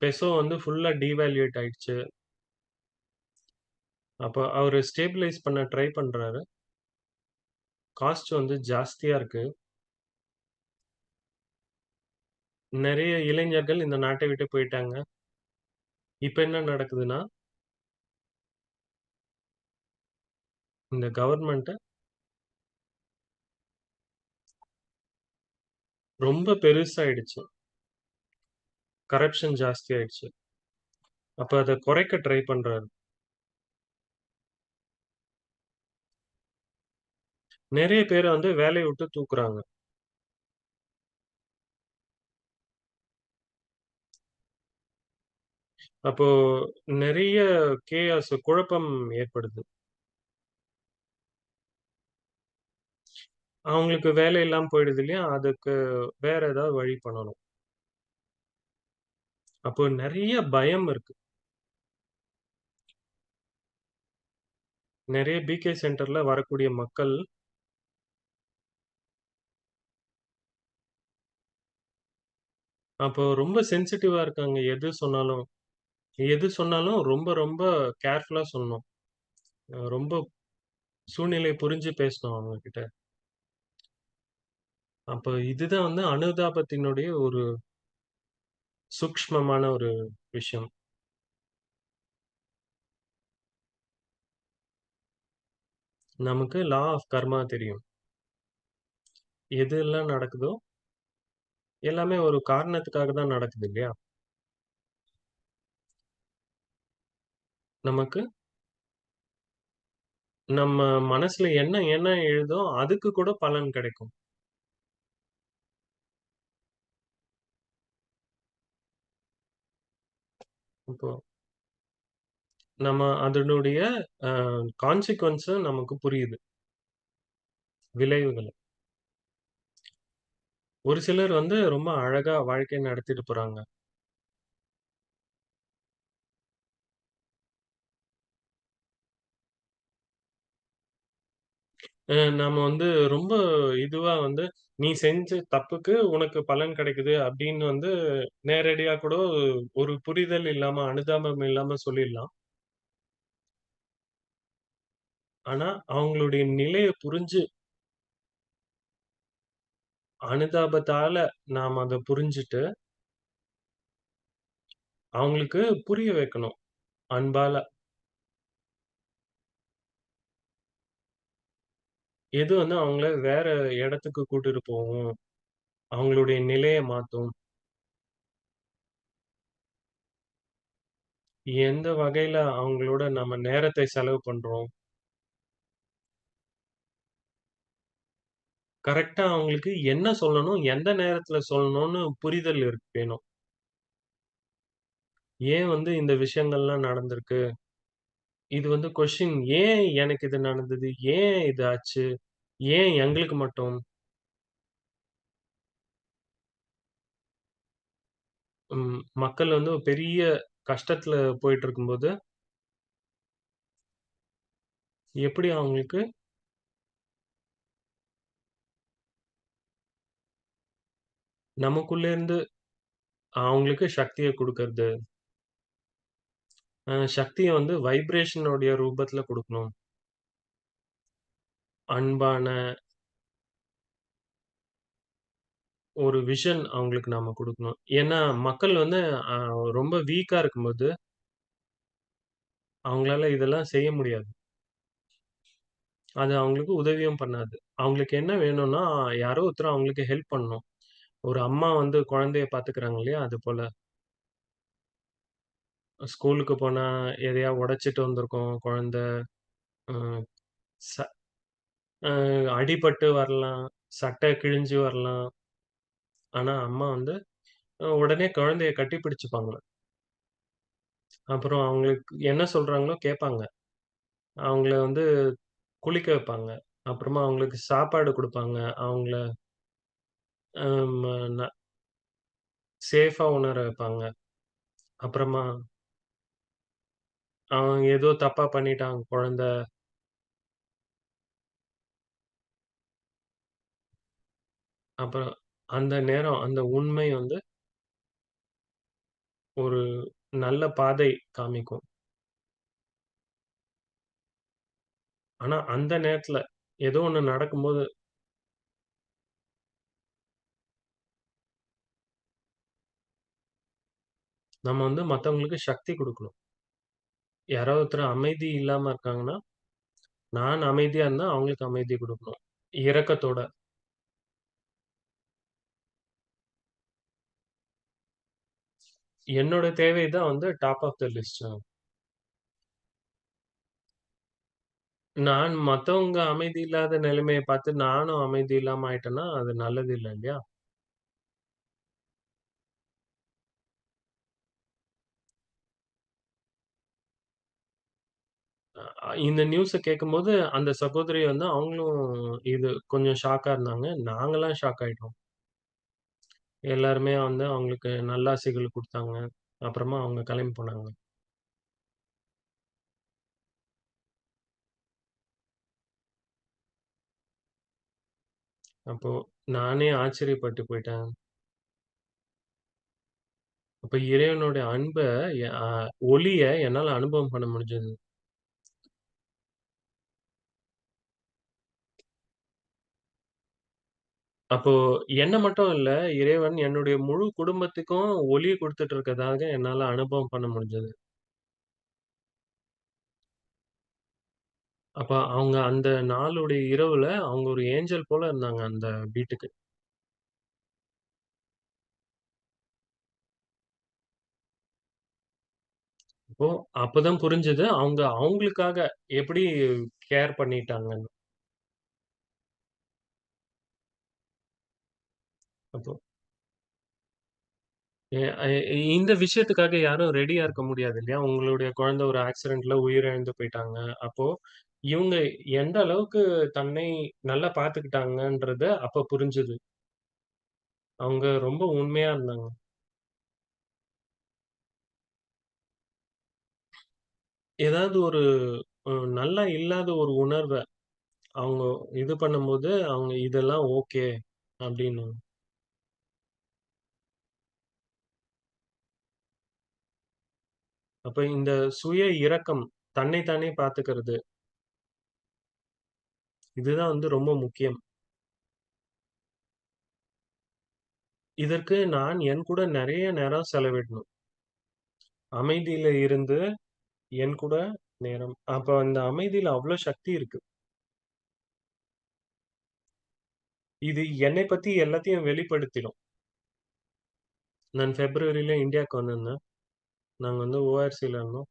பெசோ வந்து ஃபுல்லா டீவேல்யூட் ஆயிடுச்சு. அப்ப அவரு ஸ்டேபிளைஸ் பண்ண ட்ரை பண்றாரு. காஸ்ட் வந்து ஜாஸ்தியா இருக்கு. நெறைய இளைஞர்கள் இந்த நாட்டை விட்டு போயிட்டாங்க. இப்ப என்ன நடக்குதுன்னா, இந்த கவர்மெண்ட் ரொம்ப பெருசாயிடுச்சு. கரப்ஷன் ஜாஸ்தி ஆயிடுச்சு. அப்ப அத குறைக்க ட்ரை பண்றாரு. நெறைய பேர வந்து வேலைய விட்டு தூக்குறாங்க. அப்போ நெறைய குழப்பம் ஏற்படுது. அவங்களுக்கு வேலை இல்லாம போயிடுது இல்லையா? அதுக்கு வேற ஏதாவது வழி பண்ணணும். அப்போ நெறைய பயம் இருக்கு. நெறைய பிகே சென்டர்ல வரக்கூடிய மக்கள், அப்போ ரொம்ப சென்சிட்டிவா இருக்காங்க. எது சொன்னாலும் ரொம்ப ரொம்ப கேர்ஃபுல்லா சொல்லணும். ரொம்ப சூழ்நிலைய புரிஞ்சு பேசணும் அவங்க கிட்ட. அப்ப இதுதான் வந்து அனுதாபத்தினுடைய ஒரு சூக்ஷ்மமான ஒரு விஷயம். நமக்கு லா ஆஃப் கர்மா தெரியும். எது எல்லாம் நடக்குதோ, எல்லாமே ஒரு காரணத்துக்காக தான் நடக்குது இல்லையா? நமக்கு நம்ம மனசுல என்ன எண்ணம் எழுதோ, அதுக்கு கூட பலன் கிடைக்கும். இப்போ நம்ம அதனுடைய அ கான்சிக்வென்ஸ் நமக்கு புரியுது. விளைவுகள். ஒரு சிலர் வந்து ரொம்ப அழகா வாழ்க்கை நடத்திட்டு போறாங்க. நாம வந்து ரொம்ப இதுவா வந்து, "நீ செஞ்ச தப்புக்கு உனக்கு பலன் கிடைக்குது" அப்படின்னு வந்து நேரடியா கூட ஒரு புரிதல் இல்லாம, அனுதாபம் இல்லாம சொல்லிடலாம். ஆனா, அவங்களுடைய நிலைய புரிஞ்சு, அனுதாபத்தால நாம அத புரிஞ்சுட்டு, அவங்களுக்கு புரிய வைக்கணும். அன்பால. எது வந்து அவங்கள வேற இடத்துக்கு கூட்டிட்டு போகும். அவங்களுடைய நிலைய மாத்தும். எந்த வகையில அவங்களோட நம்ம நேரத்தை செலவு பண்றோம். கரெக்ட்டா அவங்களுக்கு என்ன சொல்லணும், எந்த நேரத்துல சொல்லணும்னு புரிதல் வேணும். ஏன் வந்து இந்த விஷயங்கள்லாம் நடந்திருக்கு? இது வந்து கொஸ்டின் ஏன் எனக்கு இது நடந்தது? ஏன் இது ஆச்சு? ஏன் எங்களுக்கு மட்டும்? மக்கள் வந்து ஒரு பெரிய கஷ்டத்துல போயிட்டு இருக்கும்போது, எப்படி அவங்களுக்கு நமக்குள்ள இருந்து அவங்களுக்கு சக்திய குடுக்கறது. சக்திய வந்து வைப்ரேஷனுடைய ரூபத்துல குடுக்கணும். அன்பான ஒரு விஷன் அவங்களுக்கு நாம குடுக்கணும். ஏன்னா, மக்கள் வந்து அ ரொம்ப வீக்கா இருக்கும்போது, அவங்களால இதெல்லாம் செய்ய முடியாது. அது அவங்களுக்கு உதவியும் பண்ணாது. அவங்களுக்கு என்ன வேணும்னா, யாரோ ஒருத்தர் அவங்களுக்கு ஹெல்ப் பண்ணணும். ஒரு அம்மா வந்து குழந்தைய பாத்துக்கிறாங்க இல்லையா? அதுபோல. ஸ்கூலுக்கு போனா எதையா உடைச்சுட்டு வந்திருக்கும் குழந்தை. அ ச அ அடிபட்டு வரலாம். சட்டை கிழிஞ்சு வரலாம். ஆனா, அம்மா வந்து உடனே குழந்தைய கட்டி பிடிச்சுப்பாங்க. அப்புறம் அவங்களுக்கு என்ன சொல்றாங்களோ கேட்பாங்க. அவங்கள வந்து குளிக்க வைப்பாங்க. அப்புறமா அவங்களுக்கு சாப்பாடு குடுப்பாங்க. அவங்கள ம ந சேஃபா உணர வைப்பாங்க. அப்புறமா அவன் ஏதோ தப்பா பண்ணிட்டான் குழந்தை. அப்புறம் அந்த நேரம், அந்த உண்மை வந்து ஒரு நல்ல பாதை காமிக்கும். ஆனா அந்த நேரத்துல ஏதோ ஒண்ணு நடக்கும்போது நம்ம வந்து மத்தவங்களுக்கு சக்தி குடுக்கணும். யாரோ ஒருத்தர் அமைதி இல்லாம இருக்காங்கன்னா, நான் அமைதியா இருந்தா அவங்களுக்கு அமைதி குடுக்கணும். இரக்கத்தோட. என்னோட தேவை தான் வந்து டாப் ஆஃப் த லிஸ்ட். நான் மத்தவங்க அமைதி இல்லாத நிலைமைய பார்த்து நானும் அமைதி இல்லாம ஆயிட்டேன்னா, அது நல்லது இல்ல இல்லையா? இந்த நியூஸ கேட்கும்போது அந்த சகோதரி வந்து அவங்களும் இது கொஞ்சம் ஷாக்கா இருந்தாங்க. நாங்கலாம் ஷாக் ஆயிட்டோம். எல்லாருமே வந்து அவங்களுக்கு நல்லாசிகள் குடுத்தாங்க. அப்புறமா அவங்க கிளம்பி போனாங்க. அப்போ நானே ஆச்சரியப்பட்டு போயிட்டேன். அப்ப இறைவனுடைய அன்ப எ அ ஒளிய என்னால அனுபவம் பண்ண முடிஞ்சது. அப்போ என்ன மட்டும் இல்ல, இறைவன் என்னுடைய முழு குடும்பத்துக்கும் ஒளி குடுத்துட்டு இருக்கதாக என்னால அனுபவம் பண்ண முடிஞ்சது. அப்ப அவங்க அந்த நாளுடைய இரவுல அவங்க ஒரு ஏஞ்சல் போல இருந்தாங்க அந்த வீட்டுக்கு. அப்போ அப்பதான் புரிஞ்சது அவங்க அவங்களுக்காக எப்படி கேர் பண்ணிட்டாங்கன்னு. அப்போ எ அ இந்த விஷயத்துக்காக யாரும் ரெடியா இருக்க முடியாது இல்லையா? உங்களுடைய குழந்தை ஒரு ஆக்சிடென்ட்ல உயிரிழந்து போயிட்டாங்க. அப்போ இவங்க எந்த அளவுக்கு தன்னை நல்லா பார்த்துக்கிட்டாங்கன்றது அப்ப புரிஞ்சது. அவங்க ரொம்ப உண்மையா இருந்தாங்க. ஏதாவது ஒரு நல்லா இல்லாத ஒரு உணர்வ அவங்க இது பண்ணும்போது, அவங்க இதெல்லாம் ஓகே அப்படின்னு. அப்ப இந்த சுய இரக்கம், தன்னை தானே பார்த்துக்கிறது, இதுதான் வந்து ரொம்ப முக்கியம். இதற்கு நான் என் கூட நெறைய நேரம் செலவிடணும். அமைதியில இருந்து என் கூட நேரம் அப்ப அந்த அமைதியில அவ்ளோ சக்தி இருக்கு. இது என்னை பத்தி எல்லாத்தையும் வெளிப்படுத்திடும். நான் பிப்ரவரில இந்தியாவுக்கு வந்திருந்தேன். நாங்க வந்து ORCல இருந்தோம்.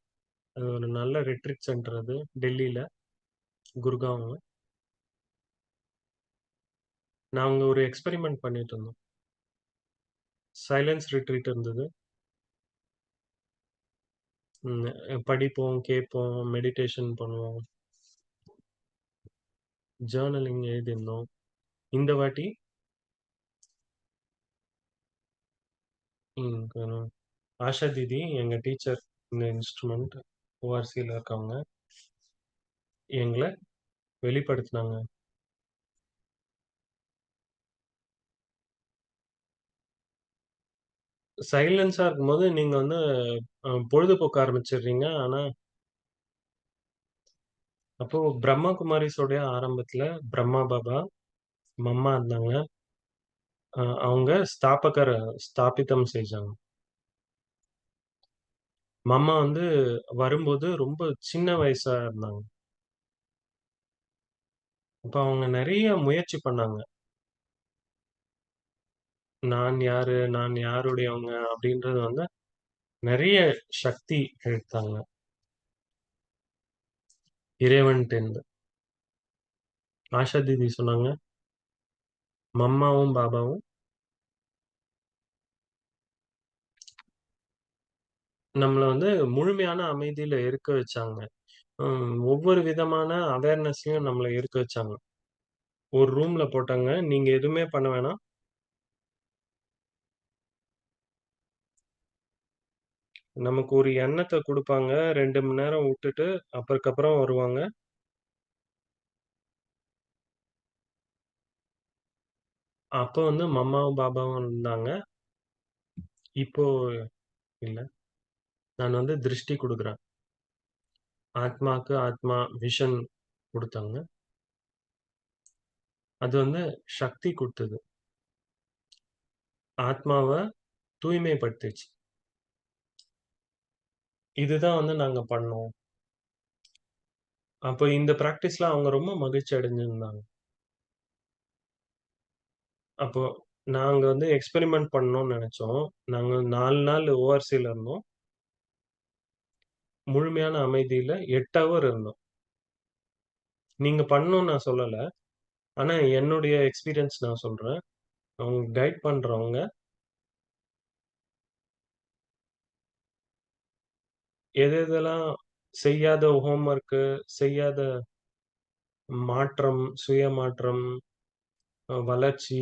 அது ஒரு நல்ல ரிட்ரீட் சென்டர் அது. டெல்லில, குர்காவ்ன்ல. நாங்க ஒரு எக்ஸ்பெரிமென்ட் பண்ணிட்டு இருந்தோம். சைலன்ஸ் ரிட்ரீட் இருந்தது. படிப்போம், கேட்போம், மெடிடேஷன் பண்ணுவோம். ஜர்னலிங் எழுதியிருந்தோம். இந்த வாட்டி ம் ஆஷா தீதி எங்க டீச்சர் இந்த இன்ஸ்ட்ருமெண்ட் ORCல இருக்கவங்க எங்கள வெளிப்படுத்துனாங்க. சைலன்ஸா இருக்கும்போது நீங்க வந்து பொழுதுபோக்க ஆரம்பிச்சுடுறீங்க. ஆனா, அப்போ பிரம்மா குமாரிஸோடைய ஆரம்பத்துல பிரம்மா பாபா, மம்மா இருந்தாங்க. அவங்க ஸ்தாபிதம் செஞ்சாங்க. மம்மா வந்து வரும்போது ரொம்ப சின்ன வயசா இருந்தாங்க. அப்ப அவங்க நெறைய முயற்சி பண்ணாங்க. நான் யாரு? நான் யாருடையவங்க? அப்படின்றது வந்து நெறைய சக்தி எடுத்தாங்க. இறைவன்ட்டேருந்து. ஆஷா தீதி சொன்னாங்க, மம்மாவும், பாபாவும் நம்மள வந்து முழுமையான அமைதியில இருக்க வச்சாங்க. ஒவ்வொரு விதமான அவேர்னஸ்லயும் நம்மள இருக்க வச்சாங்க. ஒரு ரூம்ல போட்டாங்க. நீங்க எதுவுமே பண்ண வேணாம். நமக்கு ஒரு எண்ணத்த குடுப்பாங்க. 2 மணி நேரம் வுட்டுட்டு, அப்பறக்கப்புறம் வருவாங்க. அப்ப வந்து மம்மாவும், பாபாவும் இருந்தாங்க. இப்போ இல்ல. நான் வந்து திருஷ்டி குடுக்குறேன். ஆத்மாக்கு ஆத்மா விஷன் குடுத்தாங்க. அது வந்து சக்தி குடுத்தது. ஆத்மாவ தூய்மைப்படுத்துச்சு. இதுதான் வந்து நாங்க பண்ணோம். அப்ப இந்த பிராக்டிஸ்ல அவங்க ரொம்ப மகிழ்ச்சி அடைஞ்சிருந்தாங்க. அப்போ நாங்க வந்து எக்ஸ்பெரிமென்ட் பண்ணணும்னு நெனச்சோம். நாங்க 4 நாள் ORCல இருந்தோம். முழுமையான அமைதியில 8 ஹவர் இருந்தோம். நீங்க பண்ணணும்னு நான் சொல்லல. ஆனா என்னுடைய எக்ஸ்பீரியன்ஸ் நான் சொல்றேன். அவங்க கைட் பண்றவங்க எதெதெல்லாம் செய்யாத ஹோம் ஒர்க்கு, செய்யாத மாற்றம், சுய மாற்றம், வளர்ச்சி,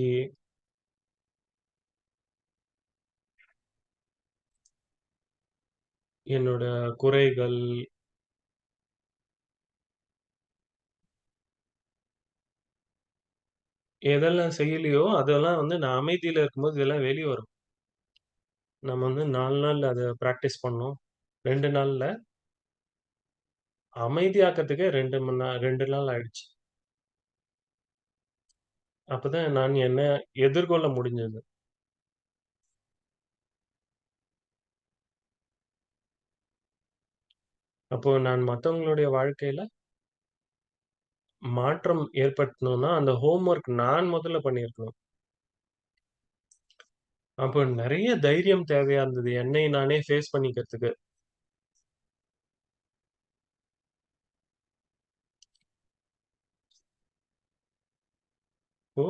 என்னோட குறைகள், எதெல்லாம் செய்யலையோ, அதெல்லாம் வந்து நான் அமைதியில இருக்கும்போது இதெல்லாம் வெளிய வரும். நம்ம வந்து 4 நாள் அத பிராக்டிஸ் பண்ணோம். 2 நாள்ல அமைதியாக்கறதுக்கே 2 நாள் ஆயிடுச்சு. அப்பதான் நான் என்ன எதிர்கொள்ள முடிஞ்சது. அப்போ நான் மத்தவங்களுடைய வாழ்க்கையில மாற்றம் ஏற்படுத்தணும்னா, அந்த ஹோம் ஒர்க் நான் முதல்ல பண்ணியிருக்கணும். அப்போ நெறைய தைரியம் தேவையா இருந்தது. என்னை நானே ஃபேஸ் பண்ணிக்கிறதுக்கு. இப்போ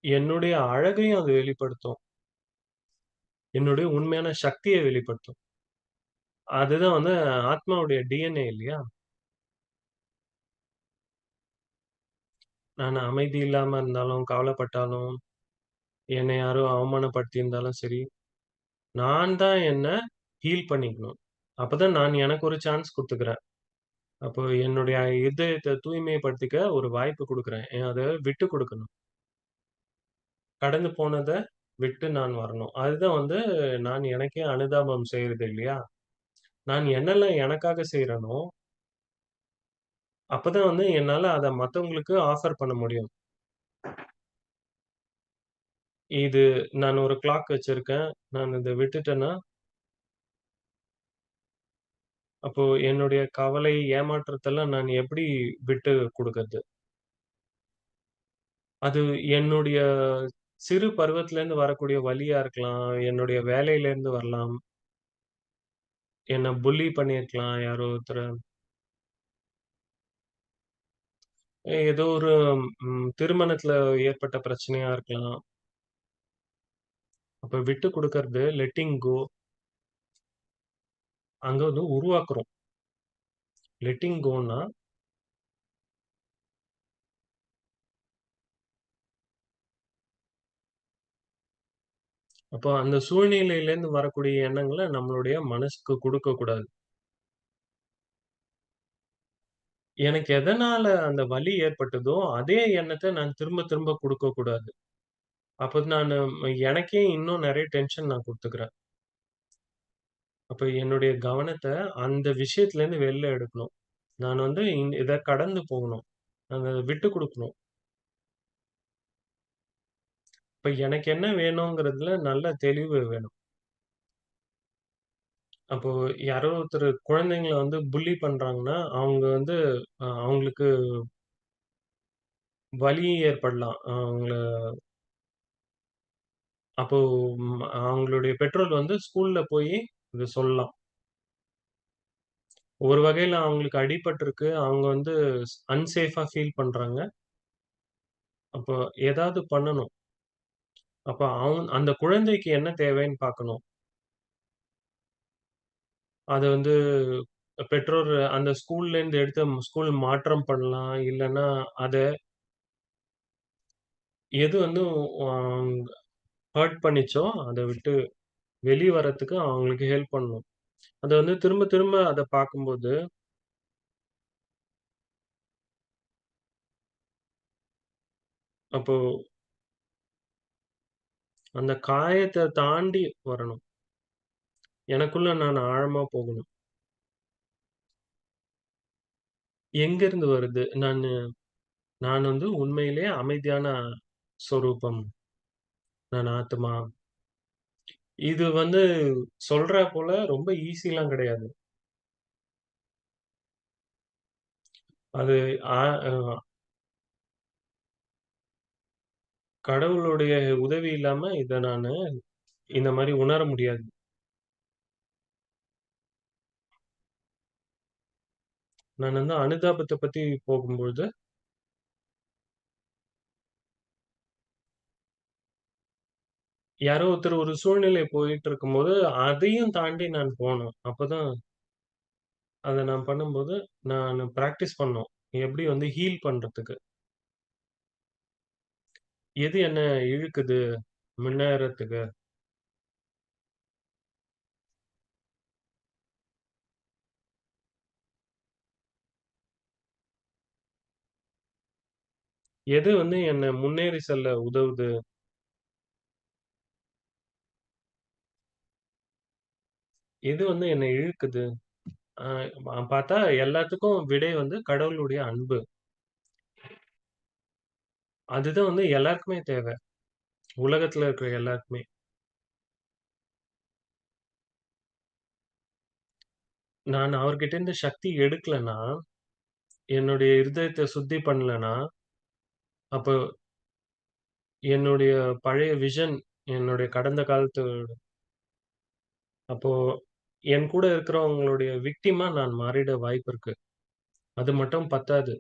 என்னுடைய அழகையும் அது வெளிப்படுத்தும். என்னுடைய உண்மையான சக்திய வெளிப்படுத்தும். அதுதான் வந்து ஆத்மாவுடைய DNA இல்லையா? நான் அமைதி இல்லாம இருந்தாலும், கவலைப்பட்டாலும், என்னை யாரோ அவமானப்படுத்தியிருந்தாலும் சரி, நான் தான் என்ன ஹீல் பண்ணிக்கணும். அப்பதான் நான் எனக்கு ஒரு சான்ஸ் குடுத்துக்கிறேன். அப்போ என்னுடைய இதயத்த தூய்மைப்படுத்திக்க ஒரு வாய்ப்பு குடுக்குறேன். அத விட்டு குடுக்கணும். கடந்து போனத விட்டு நான் வரணும். அதுதான் வந்து நான் எனக்கே அனுதாபம் செய்றது இல்லையா? நான் என்னெல்லாம் எனக்காக செய்றேனோ, அப்பதான் வந்து என்னால அத மத்தவங்களுக்கு ஆஃபர் பண்ண முடியும். இது நான் ஒரு கிளாக் வச்சிருக்கேன். நான் இத விட்டுட்டேன்னா, அப்போ என்னுடைய கவலை, ஏமாற்றத்தெல்லாம் நான் எப்படி விட்டு குடுக்கறது? அது என்னுடைய சிறு பருவத்திலேருந்து வரக்கூடிய வலியா இருக்கலாம். என்னுடைய வேலையிலேருந்து வரலாம். என்ன புல்லி பண்ணியிருக்கலாம் யாரோ ஒருத்தரு. ஏதோ ஒரு திருமணத்தில ஏற்பட்ட பிரச்சனையா இருக்கலாம். அப்ப விட்டு குடுக்கறது, லெட்டிங் கோ அங்க வந்து உருவாக்குறோம். லெட்டிங் கோன்னா, அப்போ அந்த சூழ்நிலையிலேருந்து வரக்கூடிய எண்ணங்கள நம்மளுடைய மனசுக்கு குடுக்கக்கூடாது. எனக்கு எதனால அந்த வலி ஏற்பட்டதோ, அதே எண்ணத்த நான் திரும்ப திரும்ப குடுக்கக்கூடாது. அப்ப நானு எனக்கே இன்னும் நெறைய டென்ஷன் நான் குடுத்துக்கிறேன். அப்ப என்னுடைய கவனத்த அந்த விஷயத்துலேருந்து வெளில எடுக்கணும். நான் வந்து இத கடந்து போகணும். அத விட்டு குடுக்கணும். இப்ப எனக்கு என்ன வேணுங்கிறதுல நல்ல தெளிவு வேணும். அப்போ யாரோ ஒருத்தர் குழந்தைங்கள வந்து புல்லி பண்றாங்கன்னா, அவங்க வந்து அவங்களுக்கு வலி ஏற்படலாம். அவங்கள அப்போ அவங்களுடைய பெற்றோர் வந்து ஸ்கூல்ல போயி இத சொல்லலாம். ஒரு வகையில அவங்களுக்கு அடிபட்டிருக்கு. அவங்க வந்து அன்சேஃபா ஃபீல் பண்றாங்க. அப்போ ஏதாவது பண்ணணும். அப்ப அந்த குழந்தைக்கு என்ன தேவைன்னு பார்க்கணும். அத வந்து பெற்றோர் அந்த ஸ்கூல்லேருந்து எடுத்து ஸ்கூல் மாற்றம் பண்ணலாம். இல்லன்னா, அத எது வந்து அ ஹர்ட் பண்ணிச்சோ, அத விட்டு வெளிய வரதுக்கு அவங்களுக்கு ஹெல்ப் பண்ணணும். அத வந்து திரும்ப திரும்ப அத பார்க்கும்போது, அப்போ அந்த காயத்த தாண்டி வரணும். எனக்குள்ள நான் ஆழமா போகணும். எங்கேருந்து வருது? நான் வந்து உண்மையிலேயே அமைதியான சொரூபம். நான் ஆத்துமா. இது வந்து சொல்றா போல ரொம்ப ஈஸிலாம் கிடையாது. அது ஆ அ கடவுளுடைய உதவி இல்லாம இத நானு இந்த மாரி உணர முடியாது. நான் வந்து அனுதாபத்த பத்தி போகும்பொழுது, யாரோ ஒருத்தர் ஒரு சூழ்நிலை போயிட்டுருக்கும்போது, அதையும் தாண்டி நான் போணும். அப்பதான் அத நான் பண்ணும்போது, நானு பிராக்டிஸ் பண்ணோம். எப்படி வந்து ஹீல் பண்றதுக்கு. எது என்ன இழுக்குது முன்னேறத்துக்கு? எது வந்து என்ன முன்னேறி செல்ல உதவுது? எது வந்து என்ன இழுக்குது? அ பார்த்தா எல்லாத்துக்கும் விடை வந்து கடவுளுடைய அன்பு. அதுதான் வந்து எல்லாருக்குமே தேவ. உலகத்துல இருக்கிற எல்லாருக்குமே. நான் அவர்கிட்ட இருந்து சக்தி எடுக்கலன்னா, என்னுடைய இருதயத்த சுத்தி பண்ணலன்னா, அப்போ என்னுடைய பழைய விஷன், என்னுடைய கடந்த காலத்து அப்போ என் கூட இருக்கிறவங்களுடைய விக்டிமா நான் மாறிட வாய்ப்பு இருக்கு. அது மட்டும் பத்தாது.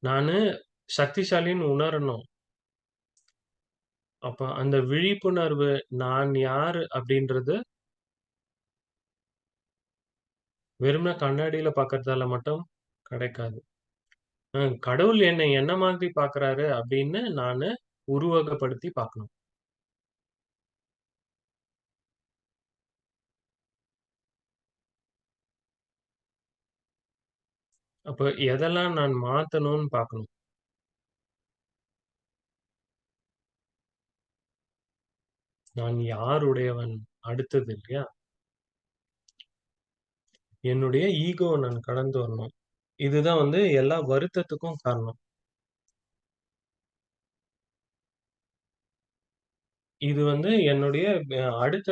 நானு சக்திசாலின்னு உணரணும். அப்ப அந்த விழிப்புணர்வு நான் யாரு அப்படின்றது வெறுமனே கண்ணாடியில பார்க்கறதால மட்டும் கிடைக்காது. கடவுள் என்னை என்ன மாதிரி பார்க்குறாரு அப்படின்னு நானு உருவகப்படுத்தி பார்க்கணும். அப்ப எதெல்லாம் நான் மாத்தணும்னு பார்க்கணும். நான் யாருடையவன்? அடுத்தது இல்லையா? என்னுடைய ஈகோவ நான் கடந்து வரணும். இதுதான் வந்து எல்லா வருத்தத்துக்கும் காரணம். இது வந்து என்னுடைய அடுத்த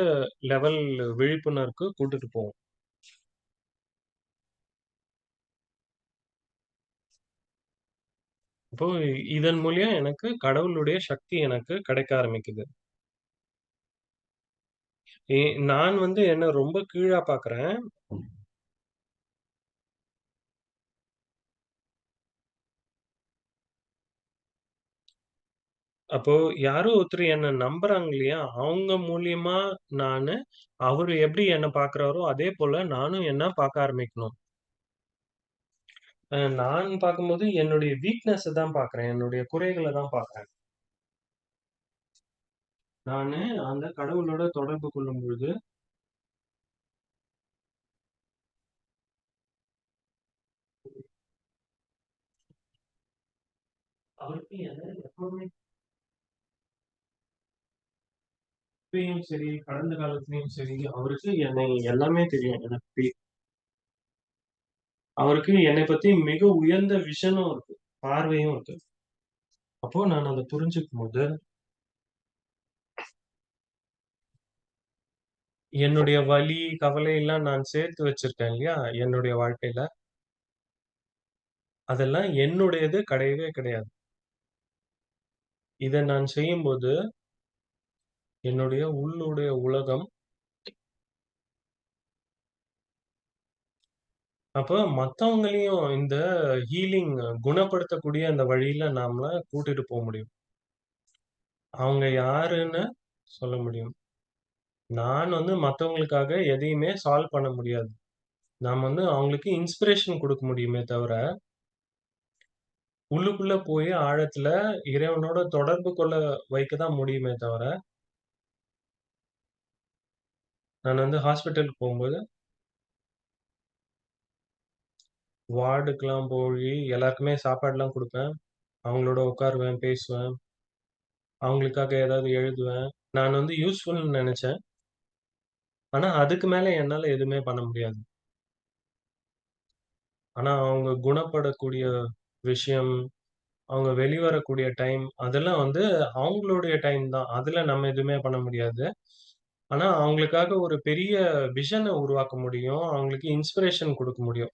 லெவல் விழிப்புணர்வுக்கு கூட்டிட்டு போகும். அப்போ இதன் மூலியம் எனக்கு கடவுளுடைய சக்தி எனக்கு கிடைக்க ஆரம்பிக்குது. எ நான் வந்து என்ன ரொம்ப கீழா பார்க்குறேன். அப்போ யாரோ ஒருத்தர் என்ன நம்புறாங்க இல்லையா? அவங்க மூலியமா நானு அவரு எப்படி என்ன பார்க்குறாரோ, அதே போல நானும் என்ன பார்க்க ஆரம்பிக்கணும். நான் பார்க்கும்போது என்னுடைய வீக்னஸ தான் பார்க்குறேன். என்னுடைய குறைகள தான் பார்க்குறேன். நானு அந்த கடவுளோட தொடர்பு கொள்ளும்பொழுது, அவருக்கு என்ன எப்பவுமே இப்பயும் சரி, கடந்த காலத்திலயும் சரி, அவருக்கு என்னை எல்லாமே தெரியும். அவருக்கு என்னை பத்தி மிக உயர்ந்த விஷனும் இருக்கு. பார்வையும் இருக்கு. அப்போ நான் அத புரிஞ்சுக்கும்போது, என்னுடைய வலி, கவலை எல்லாம் நான் சேர்த்து வச்சிருக்கேன் இல்லையா? என்னுடைய வாழ்க்கையில. அதெல்லாம் என்னுடையது கிடையவே கிடையாது. இத நான் செய்யும்போது, என்னுடைய உள்ளுடைய உலகம் அப்ப மத்தவங்களையும் இந்த ஹீலிங் குணப்படுத்தக்கூடிய அந்த வழியில நாம கூட்டிட்டு முடியும். அவங்க யாருன்னு சொல்ல முடியும். நான் வந்து மத்தவங்களுக்காக எதையுமே சால்வ் பண்ண முடியாது. நாம வந்து அவங்களுக்கு இன்ஸ்பிரேஷன் குடுக்க முடியுமே தவிர, உள்ளுக்குள்ள போய் ஆழத்துல இறைவனோட தொடர்பு கொள்ள வைக்க தான் முடியுமே தவிர, நான் வந்து ஹாஸ்பிட்டலுக்கு போம்போது, வார்டுக்குலாம் போயி எல்லாருக்குமே சாப்பாடுலாம் குடுப்பேன். அவங்களோட உட்காருவேன், பேசுவேன். அவங்களுக்காக ஏதாவது எழுதுவேன். நான் வந்து யூஸ்ஃபுல்ன்னு நெனச்சேன். ஆனா அதுக்கு மேல என்னால எதுவுமே பண்ண முடியாது. ஆனா அவங்க குணப்படக்கூடிய விஷயம், அவங்க வெளிவரக்கூடிய டைம், அதெல்லாம் வந்து அவங்களுடைய டைம் தான். அதுல நம்ம எதுவுமே பண்ண முடியாது. ஆனா, அவங்களுக்காக ஒரு பெரிய விஷன உருவாக்க முடியும். அவங்களுக்கு இன்ஸ்பிரேஷன் குடுக்க முடியும்.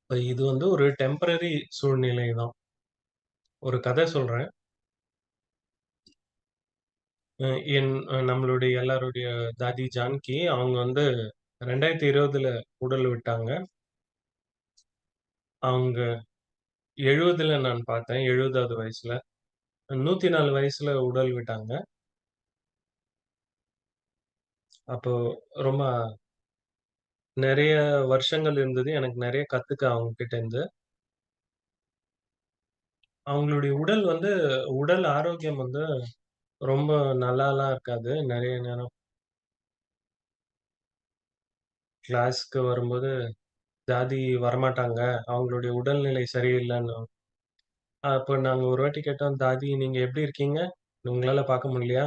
இப்ப இது வந்து ஒரு டெம்பரரி சூழ்நிலை தான். ஒரு கதை சொல்றேன். அ என் நம்மளுடைய எல்லாருடைய தாதி ஜானகி, அவங்க வந்து 2020ல உடல் விட்டாங்க. அவங்க 70ல நான் பார்த்தேன். 70வது வயசுல. 104 வயசுல உடல் விட்டாங்க. அப்போ ரொம்ப நெறைய வருஷங்கள் இருந்தது. எனக்கு நெறைய கத்துக்க அவங்க கிட்ட இருந்து. அவங்களுடைய உடல் வந்து உடல் ஆரோக்கியம் வந்து ரொம்ப நல்லாலாம் இருக்காது. நெறைய நேரம் கிளாஸ்க்கு வரும்போது தாதி வரமாட்டாங்க. அவங்களுடைய உடல்நிலை சரியில்லன்னு. அப்ப நாங்க ஒரு வாட்டி கேட்டோம், "தாதி நீங்க எப்படி இருக்கீங்க? உங்களால பார்க்க முடியலையா?"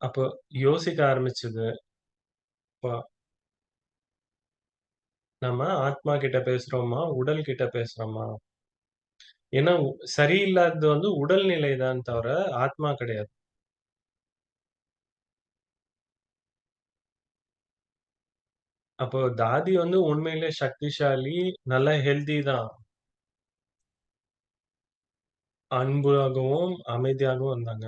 அப்போ யோசிக்க ஆரம்பிச்சது. அப்ப நம்ம ஆத்மா கிட்ட பேசுறோமா? உடல் கிட்ட பேசுறோமா? ஏன்னா சரியில்லாதது வந்து உடல்நிலை தான் தவிர, ஆத்மா கிடையாது. அப்போ தாதி வந்து உண்மையிலே சக்திசாலி, நல்ல ஹெல்தி தான். அன்பாகவும், அமைதியாகவும் இருந்தாங்க.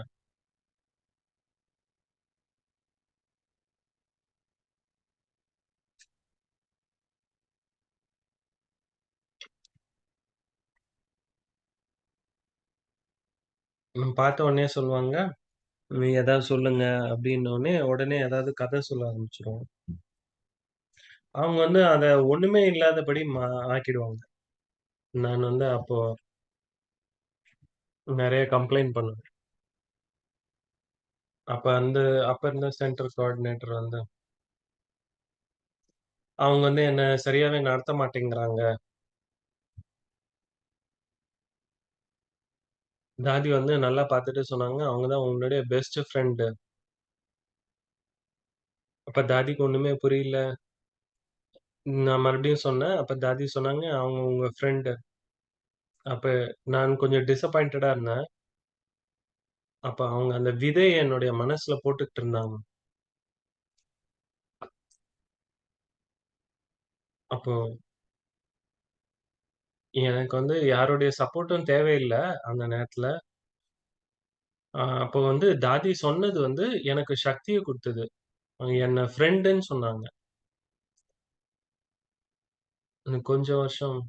பார்த்த உடனே சொல்லுவாங்க, "நீ ஏதாவது சொல்லுங்க" அப்படின்னோனே, உடனே ஏதாவது கதை சொல்ல ஆரம்பிச்சுருவோம். அவங்க வந்து அத ஒண்ணுமே இல்லாதபடி ஆக்கிடுவாங்க. நான் வந்து அப்போ நெறைய கம்ப்ளைண்ட் பண்ணுவேன். அப்ப இருந்த சென்டர் கோஆர்டினேட்டர் வந்து, அவங்க வந்து என்ன சரியாவே நடத்த மாட்டேங்கிறாங்க. தாதி வந்து நல்லா பார்த்துட்டு சொன்னாங்க, "அவங்க தான் உன்னுடைய பெஸ்ட் ஃபிரெண்ட்." அப்ப தாதிக்கு ஒண்ணுமே புரியல. நான் மறுபடியும் சொன்னேன். அப்ப தாதி சொன்னாங்க, "அவங்க உங்க ஃபிரெண்ட்." அப்ப நான் கொஞ்சம் டிசப்பாயிண்டடா இருந்தேன். அப்ப அவங்க அந்த விதைய என்னுடைய மனசுல போட்டுட்டு இருந்தாங்க. அப்போ எனக்கு வந்து யாருடைய சப்போர்ட்டும் தேவையில்ல, அந்த நேரத்துல. அப்போ வந்து தாதி சொன்னது வந்து எனக்கு சக்திய குடுத்தது. என்ன ஃப்ரெண்டுன்னு சொன்னாங்க. கொஞ்சம் வருஷம்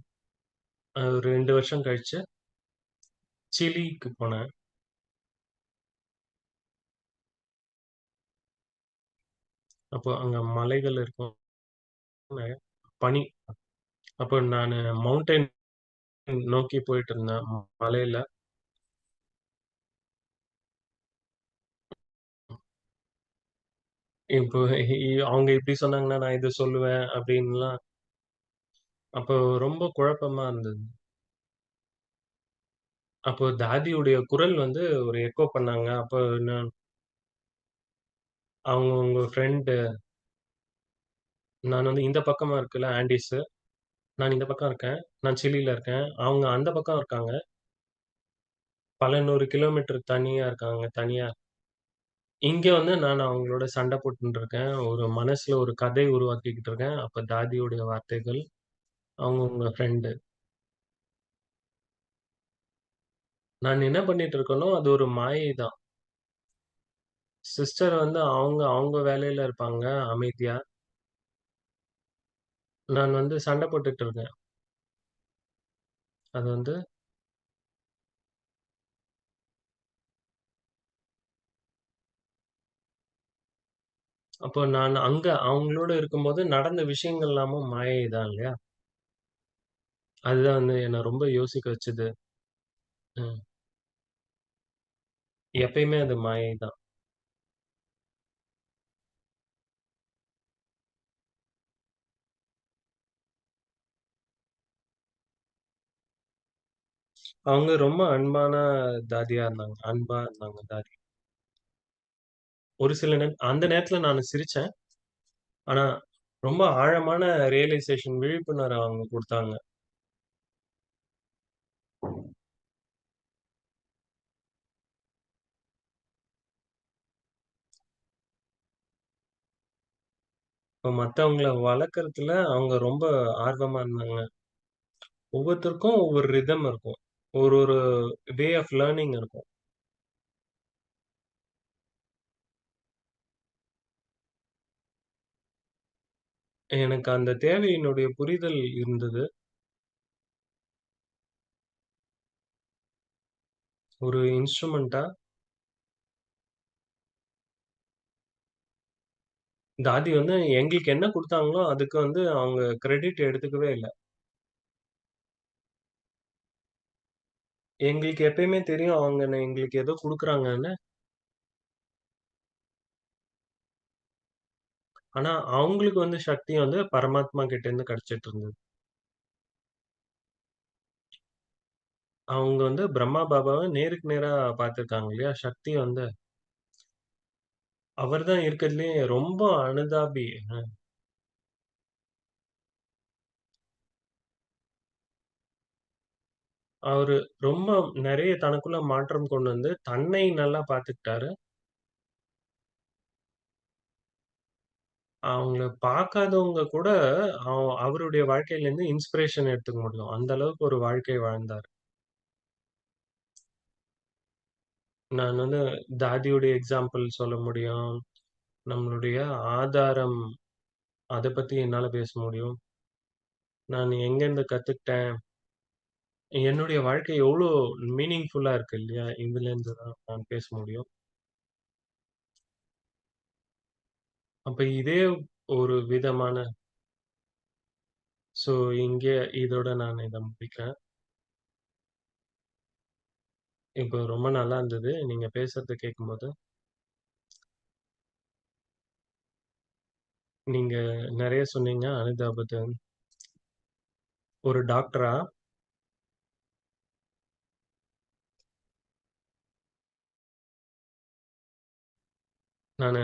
2 வருஷம் கழிச்சு சிலிக்கு போனேன். அப்போ அங்க மலைகள் இருக்கும். பனி. அப்போ நானு மவுண்டன் நோக்கி போயிட்டுருந்தேன். மலையில. இப்போ அவங்க இப்படி சொன்னாங்கன்னா, நான் இத சொல்லுவேன் அப்படின்லாம். அப்போ ரொம்ப குழப்பமா இருந்தது. அப்போ தாதியுடைய குரல் வந்து ஒரு எக்கோ பண்ணாங்க. அப்போ நான் அவங்க உங்க ஃப்ரெண்ட் நான் வந்து இந்த பக்கமா இருக்குல்ல ஆண்டீஸு. நான் இந்த பக்கம் இருக்கேன். நான் சிலில இருக்கேன். அவங்க அந்த பக்கம் இருக்காங்க. பல 100 கிலோமீட்டர் தனியா இருக்காங்க. தனியா. இங்க வந்து நான் அவங்களோட சண்டை போட்டுட்டு இருக்கேன். ஒரு மனசுல ஒரு கதை உருவாக்கிக்கிட்டு இருக்கேன். அப்ப தாதியுடைய வார்த்தைகள், அவங்க உங்க ஃப்ரெண்டு. நான் என்ன பண்ணிட்டு இருக்கேனோ, அது ஒரு மாயை தான். சிஸ்டர் வந்து அவங்க அவங்க வேலையில இருப்பாங்க, அமைதியா. நான் வந்து சண்டை போட்டுட்டு இருக்கேன். அது வந்து அப்போ நான் அங்க அவங்களோட இருக்கும்போது நடந்த விஷயங்கள் எல்லாமும் மாயை தான் இல்லையா? அதுதான் வந்து என்ன ரொம்ப யோசிக்க வச்சது. ம். எப்பயுமே அது மாயை தான். அவங்க ரொம்ப அன்பான தாதியா இருந்தாங்க. அன்பா இருந்தாங்க தாதி. ஒரு சில அந்த நேரத்துல நானு சிரிச்சேன். ஆனா, ரொம்ப ஆழமான ரியலைசேஷன் விழிப்புணர்வு அவங்க குடுத்தாங்க. இப்ப மத்தவங்கள வளர்க்கறதுல அவங்க ரொம்ப ஆர்வமா இருந்தாங்க. ஒவ்வொருத்தருக்கும் ஒவ்வொரு ரிதம் இருக்கும். ஒரு ஒரு வே ஆஃப் லேர்னிங் இருக்கும். எனக்கு அந்த தேவையினுடைய புரிதல் இருந்தது. ஒரு இன்ஸ்ட்ருமென்ட்டா தாதி வந்து எங்களுக்கு என்ன குடுத்தாங்களோ, அதுக்கு வந்து அவங்க கிரெடிட் எடுத்துக்கவே இல்ல. எங்களுக்கு எப்பயுமே தெரியும் அவங்க எங்களுக்கு ஏதோ குடுக்குறாங்கன்னு. ஆனா, அவங்களுக்கு வந்து சக்தி வந்து பரமாத்மா கிட்ட இருந்து கிடைச்சிட்டு இருந்தது. அவங்க வந்து பிரம்மா பாபாவ நேருக்கு நேரா பார்த்துருக்காங்க இல்லையா? சக்தி வந்து அவர் தான் இருக்கிறதுலயே ரொம்ப அனுதாபி. அவரு ரொம்ப நெறைய தனக்குள்ள மாற்றம் கொண்டு வந்து, தன்னை நல்லா பார்த்துக்கிட்டாரு. அவங்கள பார்க்காதவங்க கூட அவருடைய வாழ்க்கையிலேருந்து இன்ஸ்பிரேஷன் எடுத்துக்க முடியும். அந்த அளவுக்கு ஒரு வாழ்க்கை வாழ்ந்தார். நான் வந்து தாதியுடைய எக்ஸாம்பிள் சொல்ல முடியும். நம்மளுடைய ஆதாரம் அத பத்தி என்னால பேச முடியும். நான் எங்கேருந்து கத்துக்கிட்டேன். என்னுடைய வாழ்க்கை எவ்ளோ மீனிங்ஃபுல்லா இருக்கு இல்லையா? இதுலேருந்து தான் நான் பேச முடியும். அப்ப இதே ஒரு விதமான ஸோ இங்கே இதோட நான் இத முடிக்கிறேன். இப்போ ரொம்ப நல்லா இருந்தது. நீங்க பேசுறத கேட்கும்போது. நீங்க நெறைய சொன்னீங்க அனுதாபத்த. ஒரு டாக்டரா நானு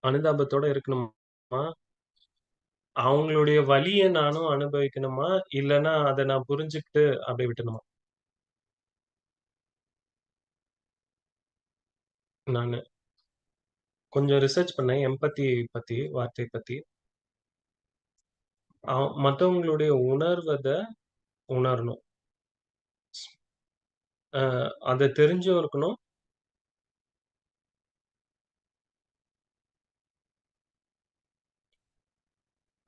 அனுதாபத்தோட இருக்கணுமா? அவங்களுடைய வலிய நானும் அனுபவிக்கணுமா? இல்லன்னா அத நான் புரிஞ்சுகிட்டு அப்படியே விட்டுடணுமா? நானு கொஞ்சம் ரிசர்ச் பண்ணேன். எம்பத்தி பத்தி, வார்த்தை பத்தி. மத்தவங்களுடைய உணர்வத உணரணும். அ அத தெரிஞ்சும் இருக்கணும்.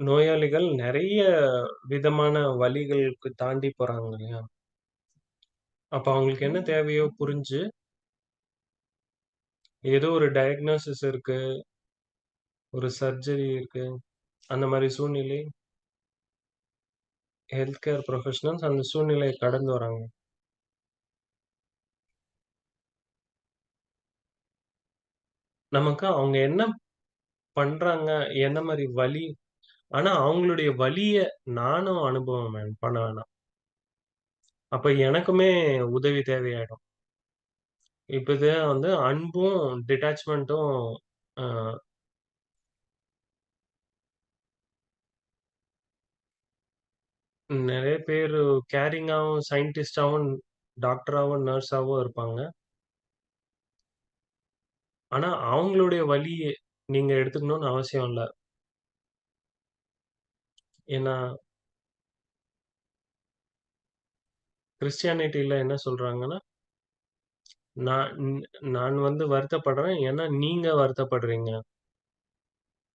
நோயாளிகள் நெறைய விதமான வலிகளுக்கு தாண்டி போறாங்க இல்லையா? அப்ப அவங்களுக்கு என்ன தேவையோ புரிஞ்சு, ஏதோ ஒரு டயக்னோசிஸ் இருக்கு, ஒரு சர்ஜரி இருக்கு. அந்த மாரி சூழ்நிலை ஹெல்த் கேர் புரொஃபஷனல்ஸ் அந்த சூழ்நிலைய கடந்து வராங்க. நமக்கு அவங்க என்ன பண்றாங்க, என்ன மாரி வலி ஆனா அவங்களுடைய வலிய நானும் அனுபவம் பண்ண வேணாம். அப்ப எனக்குமே உதவி தேவையாயிடும். இப்ப இது வந்து அன்பும், டிட்டாச்மென்ட்டும் அ நெறைய பேரு கேரிங்காவும், சயின்டிஸ்ட்டாவும், டாக்டராவும், நர்ஸாவும் இருப்பாங்க. ஆனா அவங்களுடைய வலிய நீங்க எடுத்துக்கணும்னு அவசியம் இல்ல. ஏன்னா கிறிஸ்டியானிட்டில என்ன சொல்றாங்கன்னா, நான் நான் வந்து வருத்தப்படுறேன். ஏன்னா நீங்க வருத்தப்படுறீங்க.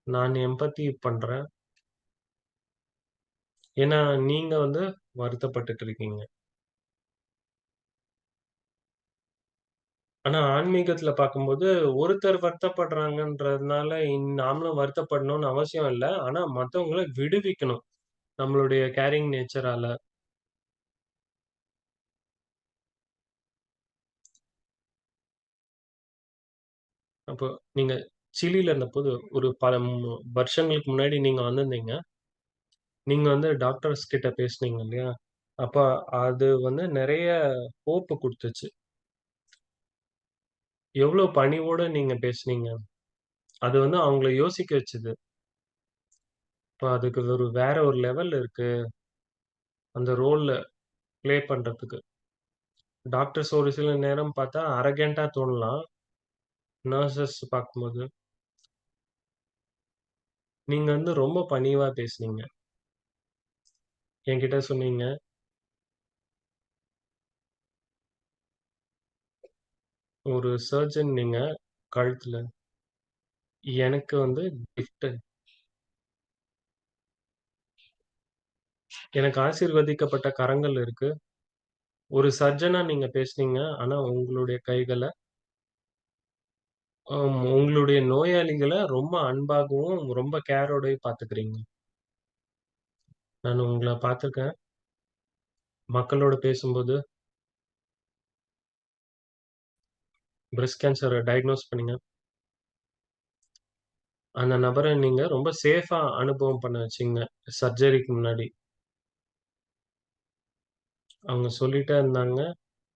நான் எம்பத்தி பண்றேன். ஏன்னா நீங்க வந்து வருத்தப்பட்டுட்டு இருக்கீங்க. ஆனா ஆன்மீகத்துல பார்க்கும்போது, ஒருத்தர் வருத்தப்படுறாங்கன்றதுனால நாமளும் வருத்தப்படணும்னு அவசியம் இல்ல. ஆனா மத்தவங்கள விடுவிக்கணும். நம்மளுடைய கேரிங் நேச்சரால. அப்போ நீங்க சிலில இருந்தபோது ஒரு பல வருஷங்களுக்கு முன்னாடி நீங்க வந்திருந்தீங்க. நீங்க வந்து டாக்டர்ஸ் கிட்ட பேசுனீங்க இல்லையா? அப்ப அது வந்து நெறைய ஹோப் குடுத்துச்சு. எவ்ளோ பணிவோட நீங்க பேசுனீங்க. அது வந்து அவங்கள யோசிக்க வச்சது. இப்ப அதுக்கு வேற ஒரு லெவல் இருக்கு. அந்த ரோல்ல ப்ளே பண்றதுக்கு. டாக்டர்ஸ் ஒரு சில நேரம் பார்த்தா அரகன்ட்டா தோணலாம். நர்சஸ் பார்க்கும்போது. நீங்க வந்து ரொம்ப பணிவா பேசுனீங்க. என்கிட்ட சொன்னீங்க, ஒரு சர்ஜன் நீங்க கழுத்துல. எனக்கு வந்து கிஃப்ட். எனக்கு ஆசீர்வதிக்கப்பட்ட கரங்கள் இருக்கு. ஒரு சர்ஜனா நீங்க பேசுனீங்க. ஆனா உங்களுடைய கைகள உங்களுடைய நோயாளிகள ரொம்ப அன்பாகவும், ரொம்ப கேரோடயும் பார்த்துக்கிறீங்க. நான் உங்கள பார்த்துருக்கேன். மக்களோட பேசும்போது, பிரஸ்ட் கேன்சர டயக்னோஸ் பண்ணீங்க. அந்த நபர நீங்க ரொம்ப சேஃபா அனுபவம் பண்ண வச்சீங்க. சர்ஜரிக்கு முன்னாடி. அவங்க சொல்லிட்டே இருந்தாங்க.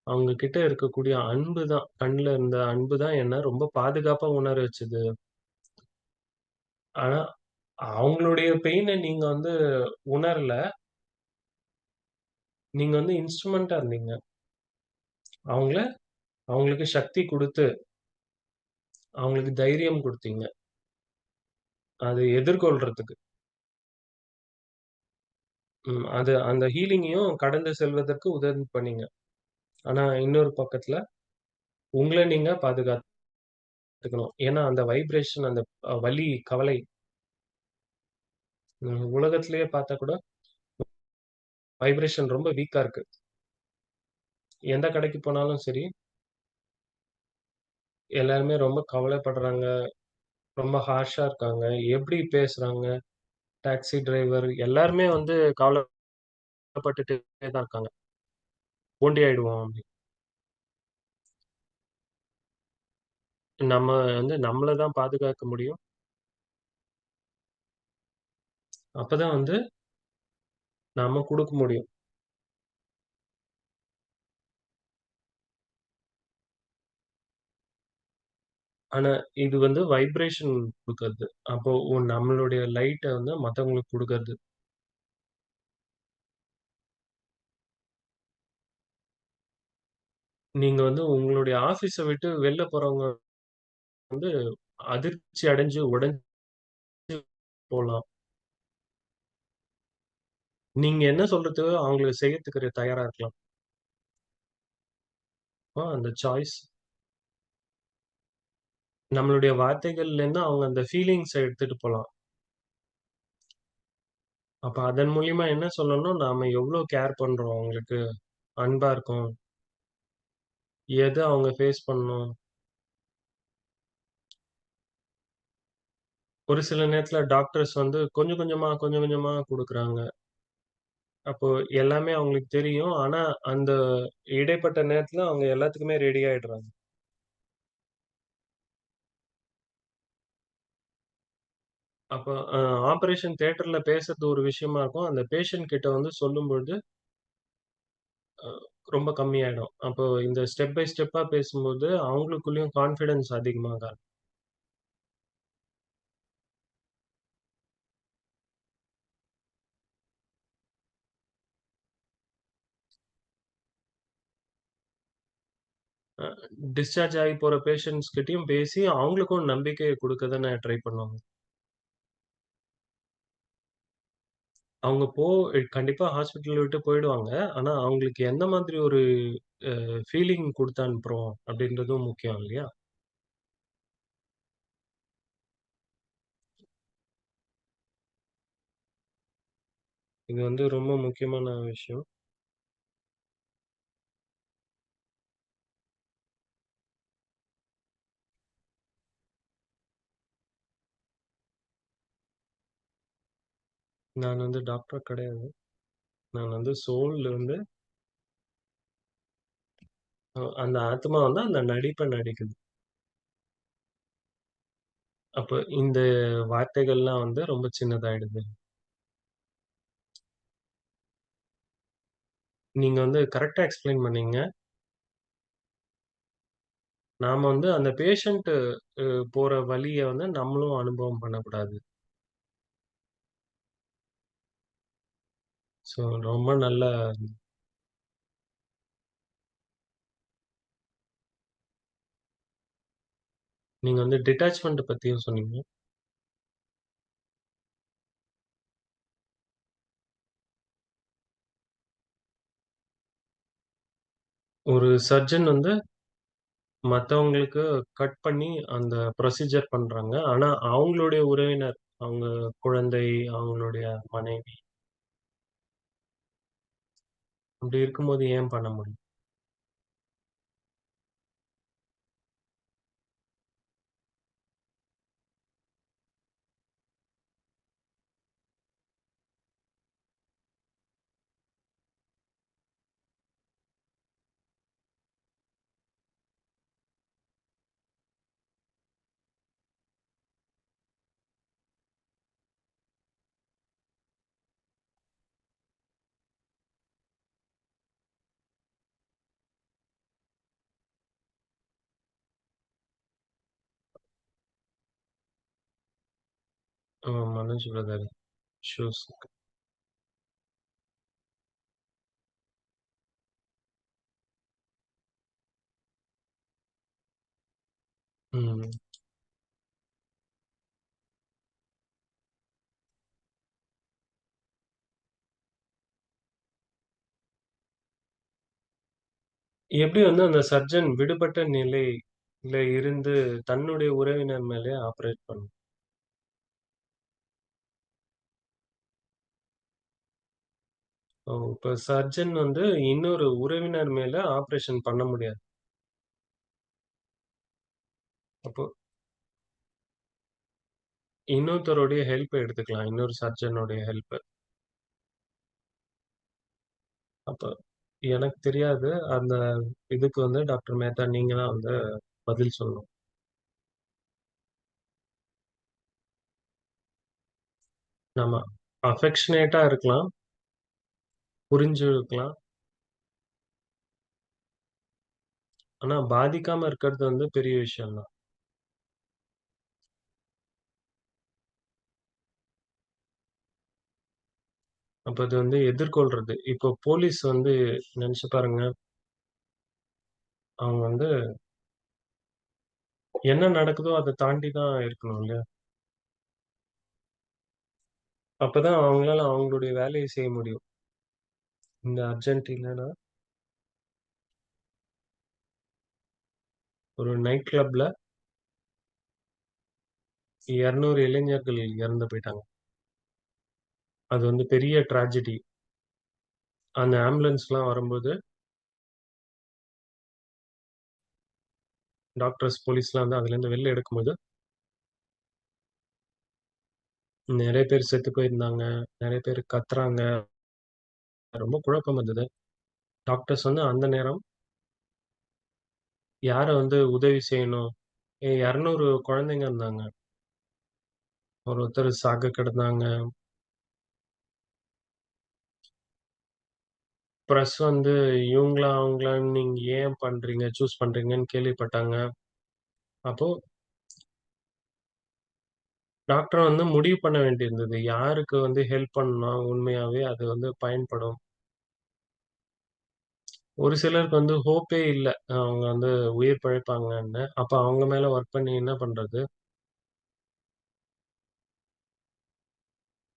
அவங்க கிட்ட இருக்கக்கூடிய அன்பு தான், கண்ல இருந்த அன்பு தான் என்ன ரொம்ப பாதுகாப்பா உணர வச்சது. ஆனா, அவங்களுடைய பெயின நீங்க வந்து உணரல. நீங்க வந்து இன்ஸ்ட்ருமென்ட்டா இருந்தீங்க. அவங்கள அவங்களுக்கு சக்தி குடுத்து, அவங்களுக்கு தைரியம் குடுத்தீங்க. அத எதிர்கொள்றதுக்கு. அது அந்த ஹீலிங்கையும் கடந்து செல்வதற்கு உதவி பண்ணீங்க. ஆனா, இன்னொரு பக்கத்துல உங்கள நீங்க பாதுகாத்துக்கணும். ஏன்னா, அந்த வைப்ரேஷன் அந்த வலி, கவலை உலகத்திலேயே பார்த்தா கூட வைப்ரேஷன் ரொம்ப வீக்கா இருக்கு. எந்த கடைக்கு போனாலும் சரி, எல்லாருமே ரொம்ப கவலைப்படுறாங்க. ரொம்ப ஹார்ஷா இருக்காங்க. எப்படி பேசுறாங்க, டாக்ஸி டிரைவர் எல்லாருமே வந்து கவலைப்பட்டுட்டே தான் இருக்காங்க. "போண்டி ஆயிடுவோம்" அப்படி. நம்ம வந்து நம்மள தான் பாதுகாக்க முடியும். அப்பதான் வந்து நாம குடுக்க முடியும். ஆனா, இது வந்து வைப்ரேஷன் குடுக்கறது. அப்போ நம்மளுடைய லைட்ட வந்து மத்தவங்களுக்கு குடுக்கறது. நீங்க வந்து உங்களுடைய ஆஃபீஸ விட்டு வெளில போறவங்க வந்து அதிர்ச்சி அடைஞ்சு, உடைஞ்சு போலாம். நீங்க என்ன சொல்றதோ அவங்களுக்கு செய்யறதுக்கு தயாரா இருக்கலாம். அந்த சாய்ஸ் நம்மளுடைய வார்த்தைகள்லேருந்து அவங்க அந்த ஃபீலிங்ஸ எடுத்துட்டு போலாம். அப்ப அதன் மூலியமா என்ன சொல்லணும், நாம எவ்ளோ கேர் பண்றோம் அவங்களுக்கு, அன்பா இருக்கோம். எத அவங்க ஃபேஸ் பண்ணணும். ஒரு சில நேரத்துல டாக்டர்ஸ் வந்து கொஞ்சம் கொஞ்சமா, கொஞ்சம் கொஞ்சமா குடுக்குறாங்க. அப்போ எல்லாமே அவங்களுக்கு தெரியும். ஆனா, அந்த இடைப்பட்ட நேரத்துல அவங்க எல்லாத்துக்குமே ரெடி ஆயிடுறாங்க. அப்போ ஆப்பரேஷன் தியேட்டர்ல பேசுறது ஒரு விஷயமா இருக்கும். அந்த பேஷண்ட் கிட்ட வந்து சொல்லும்பொழுது அ ரொம்ப கம்மியாயிடும். அப்போ இந்த ஸ்டெப் பை ஸ்டெப்பா பேசும்போது அவங்களுக்குள்ளயும் கான்ஃபிடன்ஸ் அதிகமாக அ டிஸ்சார்ஜ் ஆகி போற பேஷண்ட்ஸ் கிட்டயும் பேசி அவங்களுக்கும் நம்பிக்கைய குடுக்க தானே ட்ரை பண்ணுவாங்க. அவங்க கண்டிப்பா ஹாஸ்பிட்டல் விட்டு போயிடுவாங்க. ஆனா அவங்களுக்கு எந்த மாதிரி ஒரு ஃபீலிங் குடுத்து அனுப்புறோம் அப்படின்றதும் முக்கியம் இல்லையா? இது வந்து ரொம்ப முக்கியமான விஷயம். நான் வந்து டாக்டர் கிடையாது. நான் வந்து சோல்ல வந்து அந்த ஆத்மா வந்து அந்த நடிப்ப நடிக்குது. அப்ப இந்த வார்த்தைகள்லாம் வந்து ரொம்ப சின்னதாயிடுது. நீங்க வந்து கரெக்ட்டா எக்ஸ்ப்ளைன் பண்ணீங்க. நாம வந்து அந்த பேஷண்ட் போற வலிய வந்து நம்மளும் அனுபவம் பண்ணக்கூடாது. ஸோ ரொம்ப நல்ல நீங்க வந்து டிட்டாச்மென்ட் பத்தியும் சொன்னீங்க. ஒரு சர்ஜன் வந்து மத்தவங்களுக்கு கட் பண்ணி அந்த ப்ரொசீஜர் பண்றாங்க. ஆனா அவங்களுடைய உறவினர், அவங்க குழந்தை, அவங்களுடைய மனைவி அப்படி இருக்கும்போது ஏன் பண்ண முடியும்? Manoj brother shoes. ம். எப்படி வந்து அந்த சர்ஜன் விடுபட்ட நிலையில இருந்து தன்னுடைய உறவினர் மேலே ஆப்பரேட் பண்ணும்? ஓ! இப்ப சர்ஜன் வந்து இன்னொரு உறவினர் மேல ஆப்பரேஷன் பண்ண முடியாது. அப்போ இன்னொருத்தருடைய ஹெல்ப் எடுத்துக்கலாம். இன்னொரு சர்ஜனுடைய ஹெல்ப். அப்ப எனக்கு தெரியாது. அந்த இதுக்கு வந்து டாக்டர் மேத்தா நீங்க தான் வந்து பதில் சொல்லணும். நம்ம அஃபெக்ஷனேட்டா இருக்கலாம், புரிஞ்சிருக்கலாம். ஆனா பாதிக்காம இருக்கிறது வந்து பெரிய விஷயம் தான். அப்ப அது வந்து எதிர்கொள்றது. இப்போ போலீஸ் வந்து நெனச்சு பாருங்க, அவங்க வந்து என்ன நடக்குதோ அத தாண்டி தான் இருக்கணும் இல்லையா? அப்பதான் அவங்களால அவங்களுடைய வேலைய செய்ய முடியும். இந்த அர்ஜென்டினால ஒரு நைட் கிளப்ல 200 இளைஞர்கள் இறந்து போயிட்டாங்க. அது வந்து பெரிய ட்ராஜடி. அந்த ஆம்புலன்ஸ்லாம் வரும்போது, டாக்டர்ஸ், போலீஸ்லாம் வந்து அதுலேருந்து வெளில எடுக்கும்போது, நெறைய பேர் செத்து போயிருந்தாங்க. நெறைய பேர் கத்துறாங்க. ரொம்ப குழப்பம் இருந்தது. டாக்டர்ஸ் வந்து அந்த நேரம் யார வந்து உதவி செய்யணும்? 200 குழந்தைங்க இருந்தாங்க. ஒருத்தர் சாக கிடந்தாங்க. பிரஸ் வந்து இவங்களா, அவங்களான்னு நீங்க ஏன் பண்றீங்க? சூஸ் பண்றீங்கன்னு கேள்விப்பட்டாங்க. அப்போ டாக்டர் வந்து முடிவு பண்ண வேண்டியிருந்தது. யாருக்கு வந்து ஹெல்ப் பண்ணா உண்மையாவே அது வந்து பயன்படும். ஒரு சிலருக்கு வந்து ஹோப்பே இல்ல. அவங்க வந்து உயிர் பிழைப்பாங்கன்னு. அப்ப அவங்க மேல ஒர்க் பண்ணி என்ன பண்றது?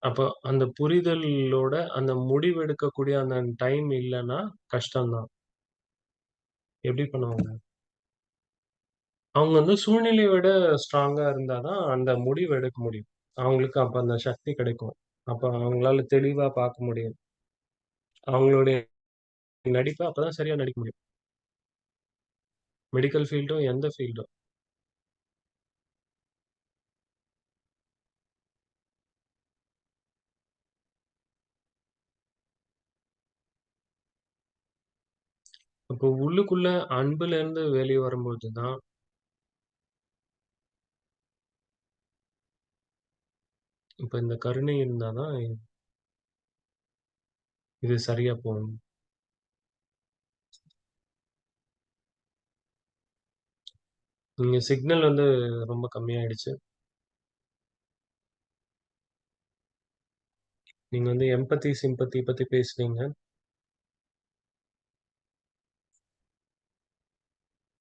அப்போ அந்த புரிதலோட அந்த முடிவெடுக்கக்கூடிய அந்த டைம் இல்லன்னா கஷ்டம் தான். எப்படி பண்ணுவாங்க? அவங்க வந்து சூழ்நிலைய விட ஸ்ட்ராங்கா இருந்தா தான் அந்த முடிவு எடுக்க முடியும். அவங்களுக்கு அப்ப அந்த சக்தி கிடைக்கும். அப்ப அவங்களால தெளிவா பார்க்க முடியும். அவங்களுடைய நடிப்ப அப்பதான் சரியா நடிக்க முடியும். மெடிக்கல் ஃபீல்டும், எந்த ஃபீல்டும். இப்போ உள்ளுக்குள்ள அன்புலேருந்து வெளிய வரும்போது தான், இப்ப இந்த கருணை இருந்தா தான் இது சரியா போகும். இங்க சிக்னல் வந்து ரொம்ப கம்மியாயிடுச்சு. நீங்க வந்து எம்பதி, சிம்பத்தி பத்தி பேசுனீங்க.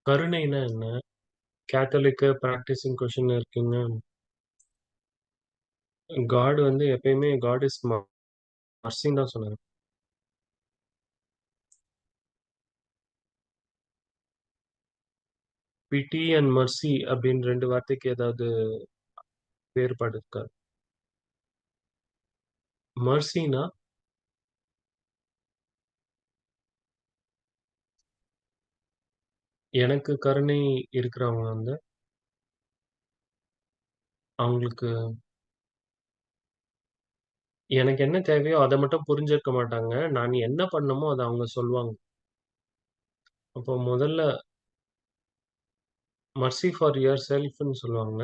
கருணைன்னா என்ன? கேத்தலிக்கு பிராக்டிசிங் கொஸ்டின் இருக்கீங்க. காட் வந்து எப்பயுமே காட் இஸ் மர்சின்னு தான் சொன்னாரு. பிட்டி அண்ட் மர்சி அப்படின்னு 2 வார்த்தைக்கு ஏதாவது வேறுபாடு இருக்கா? மர்சினா எனக்கு கருணை இருக்கிறவங்க வந்து அவங்களுக்கு எனக்கு என்ன தேவையோ அத மட்டும் புரிஞ்சிருக்க மாட்டாங்க. நான் என்ன பண்ணணுமோ அத அவங்க சொல்லுவாங்க. அப்போ முதல்ல மர்சி ஃபார் யுவர் செல்ஃப்ன்னு சொல்லுவாங்க.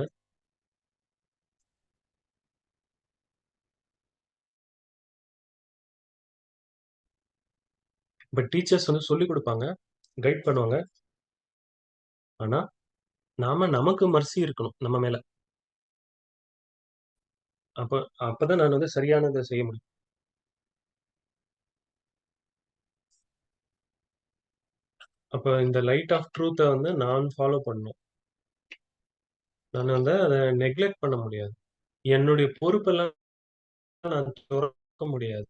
பட் டீச்சர்ஸ் வந்து சொல்லிக் குடுப்பாங்க, கைட் பண்ணுவாங்க. ஆனா, நாம நமக்கு மர்சி இருக்கணும் நம்ம மேல. அப்ப அப்பதான் நான் வந்து சரியானத செய்ய முடியும். அப்ப இந்த லைட் ஆஃப் ட்ரூத்த வந்து நான் ஃபாலோ பண்ணணும். நான் வந்து அத நெக்லெக்ட் பண்ண முடியாது. என்னுடைய பொறுப்பெல்லாம் நான் துறக்க முடியாது.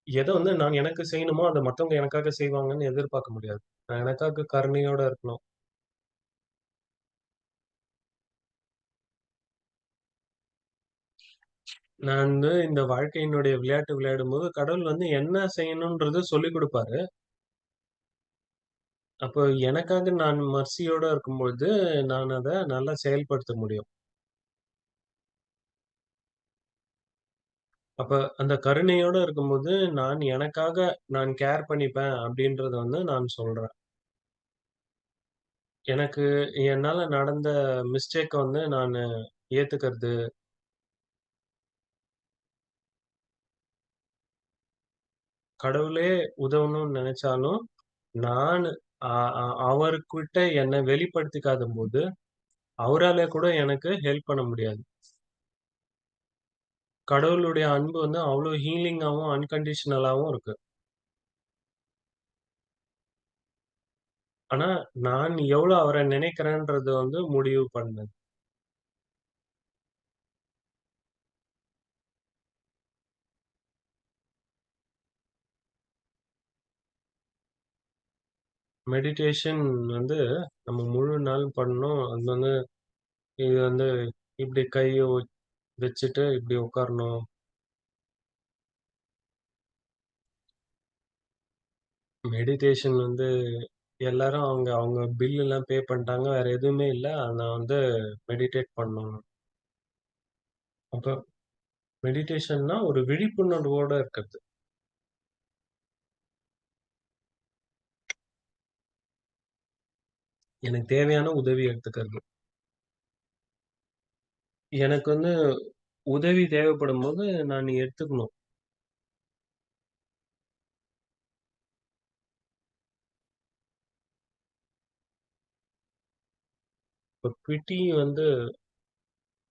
எத வந்து நான் எனக்கு செய்யணுமோ, அத மத்தவங்க எனக்காக செய்வாங்கன்னு எதிர்பார்க்க முடியாது. நான் எனக்காக கருணையோட இருக்கணும். நான் வந்து இந்த வாழ்க்கையினுடைய விளையாட்டு விளையாடும்போது, கடவுள் வந்து என்ன செய்யணும்ன்றத சொல்லிக் குடுப்பாரு. அப்போ எனக்காக நான் மர்சியோட இருக்கும்பொழுது, நான் அத நல்லா செயல்படுத்த முடியும். அப்ப அந்த கருணையோட இருக்கும்போது, நான் எனக்காக நான் கேர் பண்ணிப்பேன் அப்படின்றத வந்து நான் சொல்றேன். எனக்கு என்னால நடந்த மிஸ்டேக்க வந்து நானு ஏத்துக்கிறது. கடவுளே உதவணும்னு நெனச்சாலும், நானு அ அ அவர்கிட்ட என்ன வெளிப்படுத்திக்காதம்போது, அவரால கூட எனக்கு ஹெல்ப் பண்ண முடியாது. கடவுளுடைய அன்பு வந்து அவ்ளோ ஹீலிங்காவும், அன்கண்டிஷனலாவும் இருக்கு. ஆனா, நான் எவ்வளோ அவர நினைக்கிறேன்றத வந்து முடிவு பண்ணது. மெடிடேஷன் வந்து நம்ம முழு நாள் பண்ணணும். அது வந்து இது வந்து இப்டி கைய வச்சுட்டு இப்டி உட்காரணும். மெடிடேஷன் வந்து எல்லாரும் அவங்க அவங்க பில் எல்லாம் பே பண்ணிட்டாங்க. வேற எதுவுமே இல்ல. நான் வந்து மெடிடேட் பண்ணணும். அப்ப மெடிடேஷன்னா ஒரு விழிப்புணர்வோட இருக்கிறது. எனக்கு தேவையான உதவி எடுத்துக்கிறது. எனக்கு வந்து உதவி தேவைப்படும்போது நான் எடுத்துக்கணும். இப்ப பிட்டி வந்து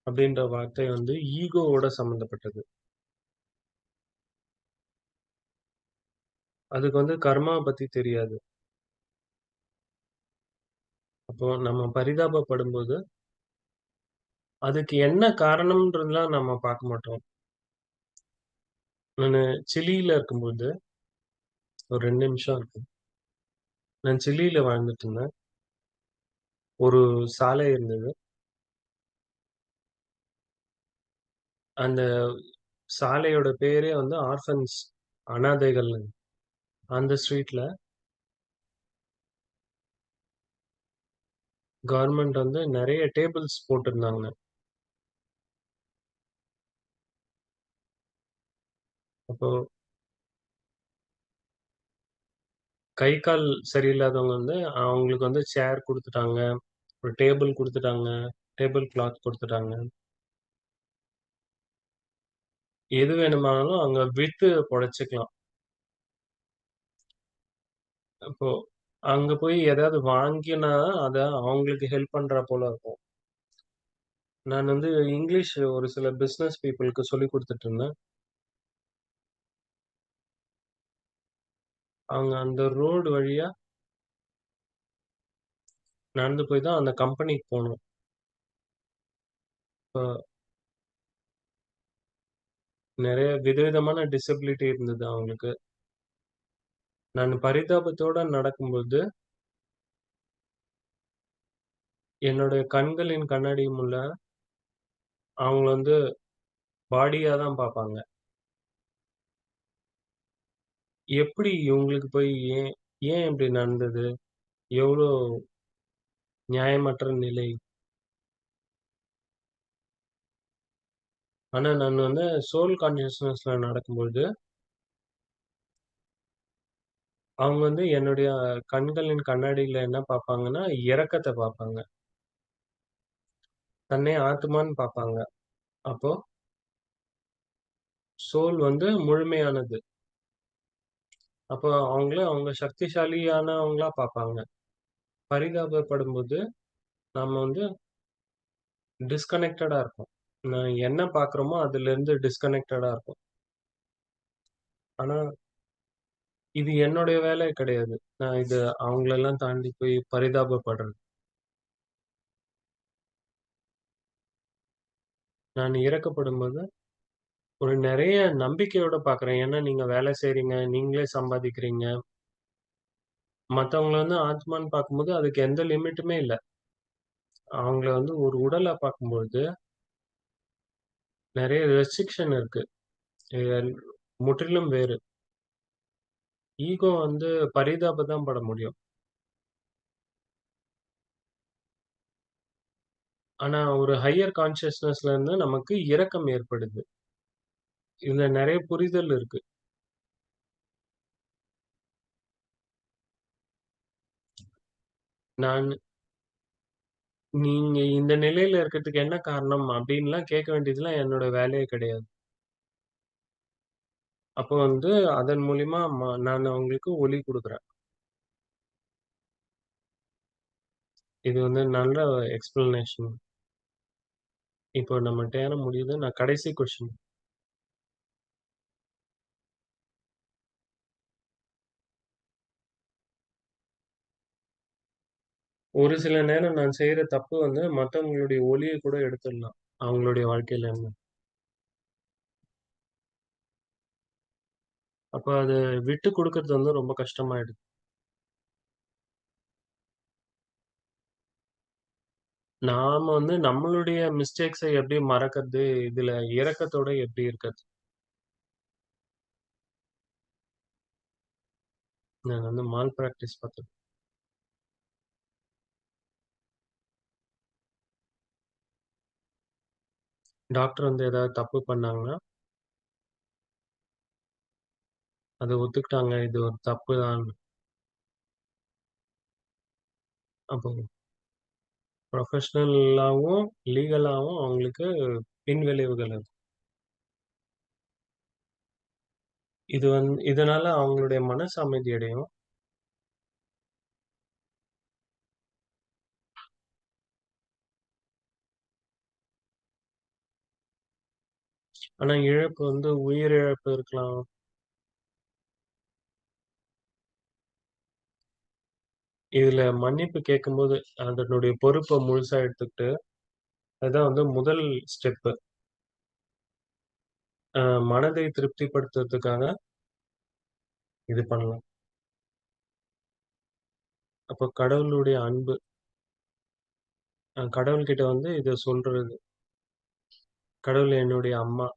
அப்படின்ற வார்த்தை வந்து ஈகோவோட சம்மந்தப்பட்டது. அதுக்கு வந்து கர்மா பத்தி தெரியாது. அப்போ நம்ம பரிதாபப்படும்போது, அதுக்கு என்ன காரணம்ன்றதெல்லாம் நம்ம பார்க்க மாட்டோம். நானு சிலியில இருக்கும்போது, ஒரு 2 நிமிஷம் இருக்கு. நான் சிலியில வாழ்ந்துட்டு இருந்தேன். ஒரு சாலை இருந்தது. அந்த சாலையோட பேரே வந்து ஆர்ஃபன்ஸ் அனாதைகள். அந்த ஸ்ட்ரீட்ல கவர்ன்மெண்ட் வந்து நெறைய டேபிள்ஸ் போட்டிருந்தாங்க. அப்போ கை, கால் சரியில்லாதவங்க வந்து அவங்களுக்கு வந்து சேர் குடுத்துட்டாங்க. ஒரு டேபிள் குடுத்துட்டாங்க. டேபிள் கிளாத் குடுத்துட்டாங்க. எது வேணுமானாலும் அங்க வித்து பொழச்சுக்கலாம். இப்போ அங்க போய் ஏதாவது வாங்கினா, அத அவங்களுக்கு ஹெல்ப் பண்றா போல இருக்கும். நான் வந்து இங்கிலீஷ் ஒரு சில பிசினஸ் பீப்பிள்க்கு சொல்லிக் குடுத்துட்டு இருந்தேன். அவங்க அந்த ரோடு வழியா நடந்து போய் தான் அந்த கம்பெனிக்கு போணும். இப்ப நெறைய விதவிதமான டிசபிலிட்டி இருந்தது அவங்களுக்கு. நான் பரிதாபத்தோட நடக்கும்போது, என்னுடைய கண்களின் கண்ணாடி முள்ள அவங்கள வந்து பாடியா தான் பார்ப்பாங்க. எப்படி இவங்களுக்கு போய் ஏன் ஏன் இப்படி நடந்தது? எவ்ளோ நியாயமற்ற நிலை. ஆனா நான் வந்து சோல் கான்ஷியஸ்னஸ்ல நடக்கும்பொழுது, அவங்க வந்து என்னுடைய கண்களின் கண்ணாடில என்ன பார்ப்பாங்கன்னா, இரக்கத்த பார்ப்பாங்க. தன்னை ஆத்துமான்னு பார்ப்பாங்க. அப்போ சோல் வந்து முழுமையானது. அப்போ அவங்கள அவங்க சக்திசாலியானவங்களா பார்ப்பாங்க. பரிதாபப்படும்போது, நம்ம வந்து டிஸ்கனெக்டடா இருப்போம். நான் என்ன பார்க்குறோமோ அதிலிருந்து டிஸ்கனெக்டடா இருப்போம். ஆனா, இது என்னுடைய வேலை கிடையாது. நான் இது அவங்களெல்லாம் தாண்டி போய் பரிதாபப்படுறது. நான் இறக்கப்படும்போது, ஒரு நெறைய நம்பிக்கையோட பார்க்குறேன். ஏன்னா, நீங்க வேலை செய்றீங்க, நீங்களே சம்பாதிக்கிறீங்க. மத்தவங்கள வந்து ஆத்மான்னு பார்க்கும்போது, அதுக்கு எந்த லிமிட்டுமே இல்ல. அவங்கள வந்து ஒரு உடலா பார்க்கும்பொழுது, நெறைய ரெஸ்ட்ரிக்ஷன் இருக்கு. எல் முற்றிலும் வேறு. ஈகோ வந்து பரிதாபம் தான் பட முடியும். ஆனா, ஒரு ஹையர் கான்ஷியஸ்னஸ்ல இருந்து நமக்கு இரக்கம் ஏற்படுது. இதுல நெறைய புரிதல் இருக்கு. நான் நீங்க இந்த நிலையில இருக்கிறதுக்கு என்ன காரணம்? அப்டின்லாம் கேட்க வேண்டியதுலாம் என்னோட வேலையே கிடையாது. அப்போ வந்து அதன் மூலியமா நான் அவங்களுக்கு ஒளி குடுக்குறேன். இது வந்து நல்ல எக்ஸ்ப்ளனேஷன். இப்போ நம்ம நேரம் முடியுது. நான் கடைசி கொஸ்டின். ஒரு சில நேரம் நான் செய்ற தப்பு வந்து மத்தவங்களுடைய ஒளிய கூட எடுத்துடலாம். அவங்களுடைய வாழ்க்கையில இருந்து. அப்ப அது விட்டு குடுக்குறது வந்து ரொம்ப கஷ்டமாயிடுது. நாம வந்து நம்மளுடைய மிஸ்டேக்ஸ எப்படி மறக்கறது? இதுல இரக்கத்தோட எப்படி இருக்கறது? நான் வந்து மால் பிராக்டிஸ் பாத்து டாக்டர் வந்து ஏதாவது தப்பு பண்ணாங்கன்னா, அத ஒத்துக்கிட்டாங்க. இது ஒரு தப்பு தான். அப்போ ப்ரொஃபஷனலாவும், லீகலாவும் அவங்களுக்கு பின்விளைவுகள் இருக்கு. இதனால அவங்களுடைய மனசு அமைதி அடையும். ஆனா இழப்பு வந்து உயிரிழப்பு இருக்கலாம். இதுல மன்னிப்பு கேட்கும்போது, அதனுடைய பொறுப்ப முழுசா எடுத்துக்கிட்டு, அதுதான் வந்து முதல் ஸ்டெப்பு. அ மனதை திருப்திப்படுத்துறதுக்காக இது பண்ணலாம். அப்போ கடவுளுடைய அன்பு, கடவுள்கிட்ட வந்து இத சொல்றது. கடவுள் என்னுடைய அம்மா.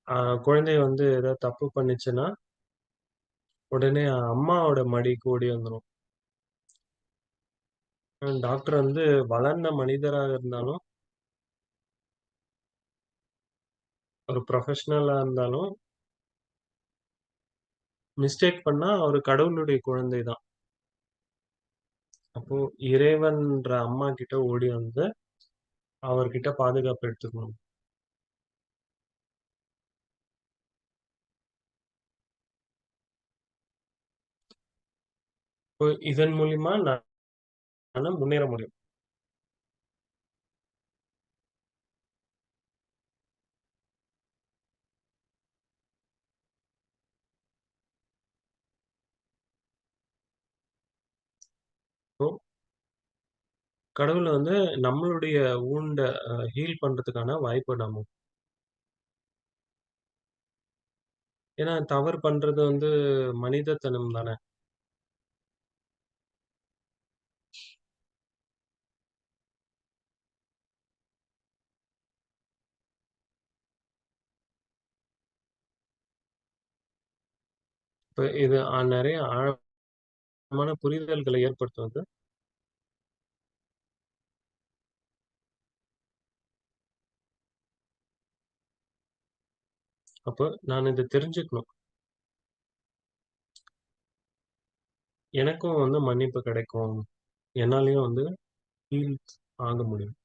அ குழந்தை வந்து ஏதாவது தப்பு பண்ணுச்சுன்னா, உடனே அம்மாவோட மடிக்கு ஓடி வந்துரும். டாக்டர் வந்து வளர்ந்த மனிதராக இருந்தாலும், ஒரு ப்ரொஃபஷனலா இருந்தாலும், மிஸ்டேக் பண்ணா அவரு கடவுளுடைய குழந்தை தான். அப்போ இறைவன்ற அம்மா கிட்ட ஓடி வந்து, அவர்கிட்ட பாதுகாப்பு எடுத்துக்கணும். இப்போ இதன் மூலியமா நானு முன்னேற முடியும். இப்போ கடவுள் வந்து நம்மளுடைய வூண்ட ஹீல் பண்றதுக்கான வாய்ப்ப ஏன்னா தவறு பண்றது வந்து மனிதத்தனம் தானே! இப்ப இது நெறைய ஆழமான புரிதல்கள ஏற்படுத்துவது. அப்போ நான் இத தெரிஞ்சுக்கணும். எனக்கும் வந்து மன்னிப்பு கிடைக்கும். என்னாலயும் வந்து ஹீல் ஆக முடியும்.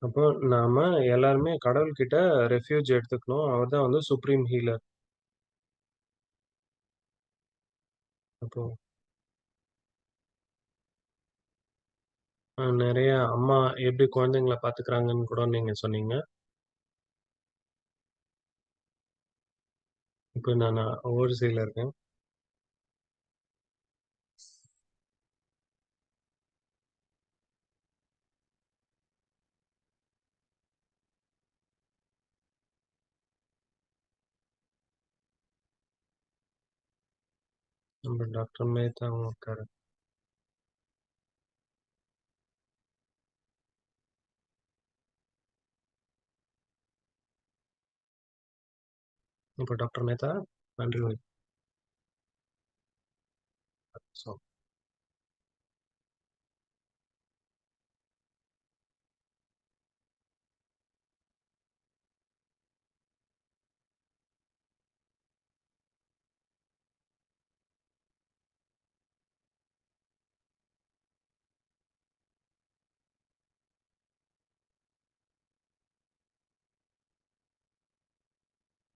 அப்போ நாம எல்லாருமே கடவுள்கிட்ட ரெஃப்யூஜ் எடுத்துக்கணும். அவர் தான் வந்து சுப்ரீம் ஹீலர். அப்போ நெறைய அம்மா எப்படி குழந்தைங்கள பாத்துக்கிறாங்கன்னு கூட நீங்க சொன்னீங்க. இப்ப நானு ஓவர்சீல இருக்கேன். நம்ம டாக்டர் மேத்தா அவங்க இருக்காரு. இப்ப டாக்டர் மேத்தா நன்றி. ஸோ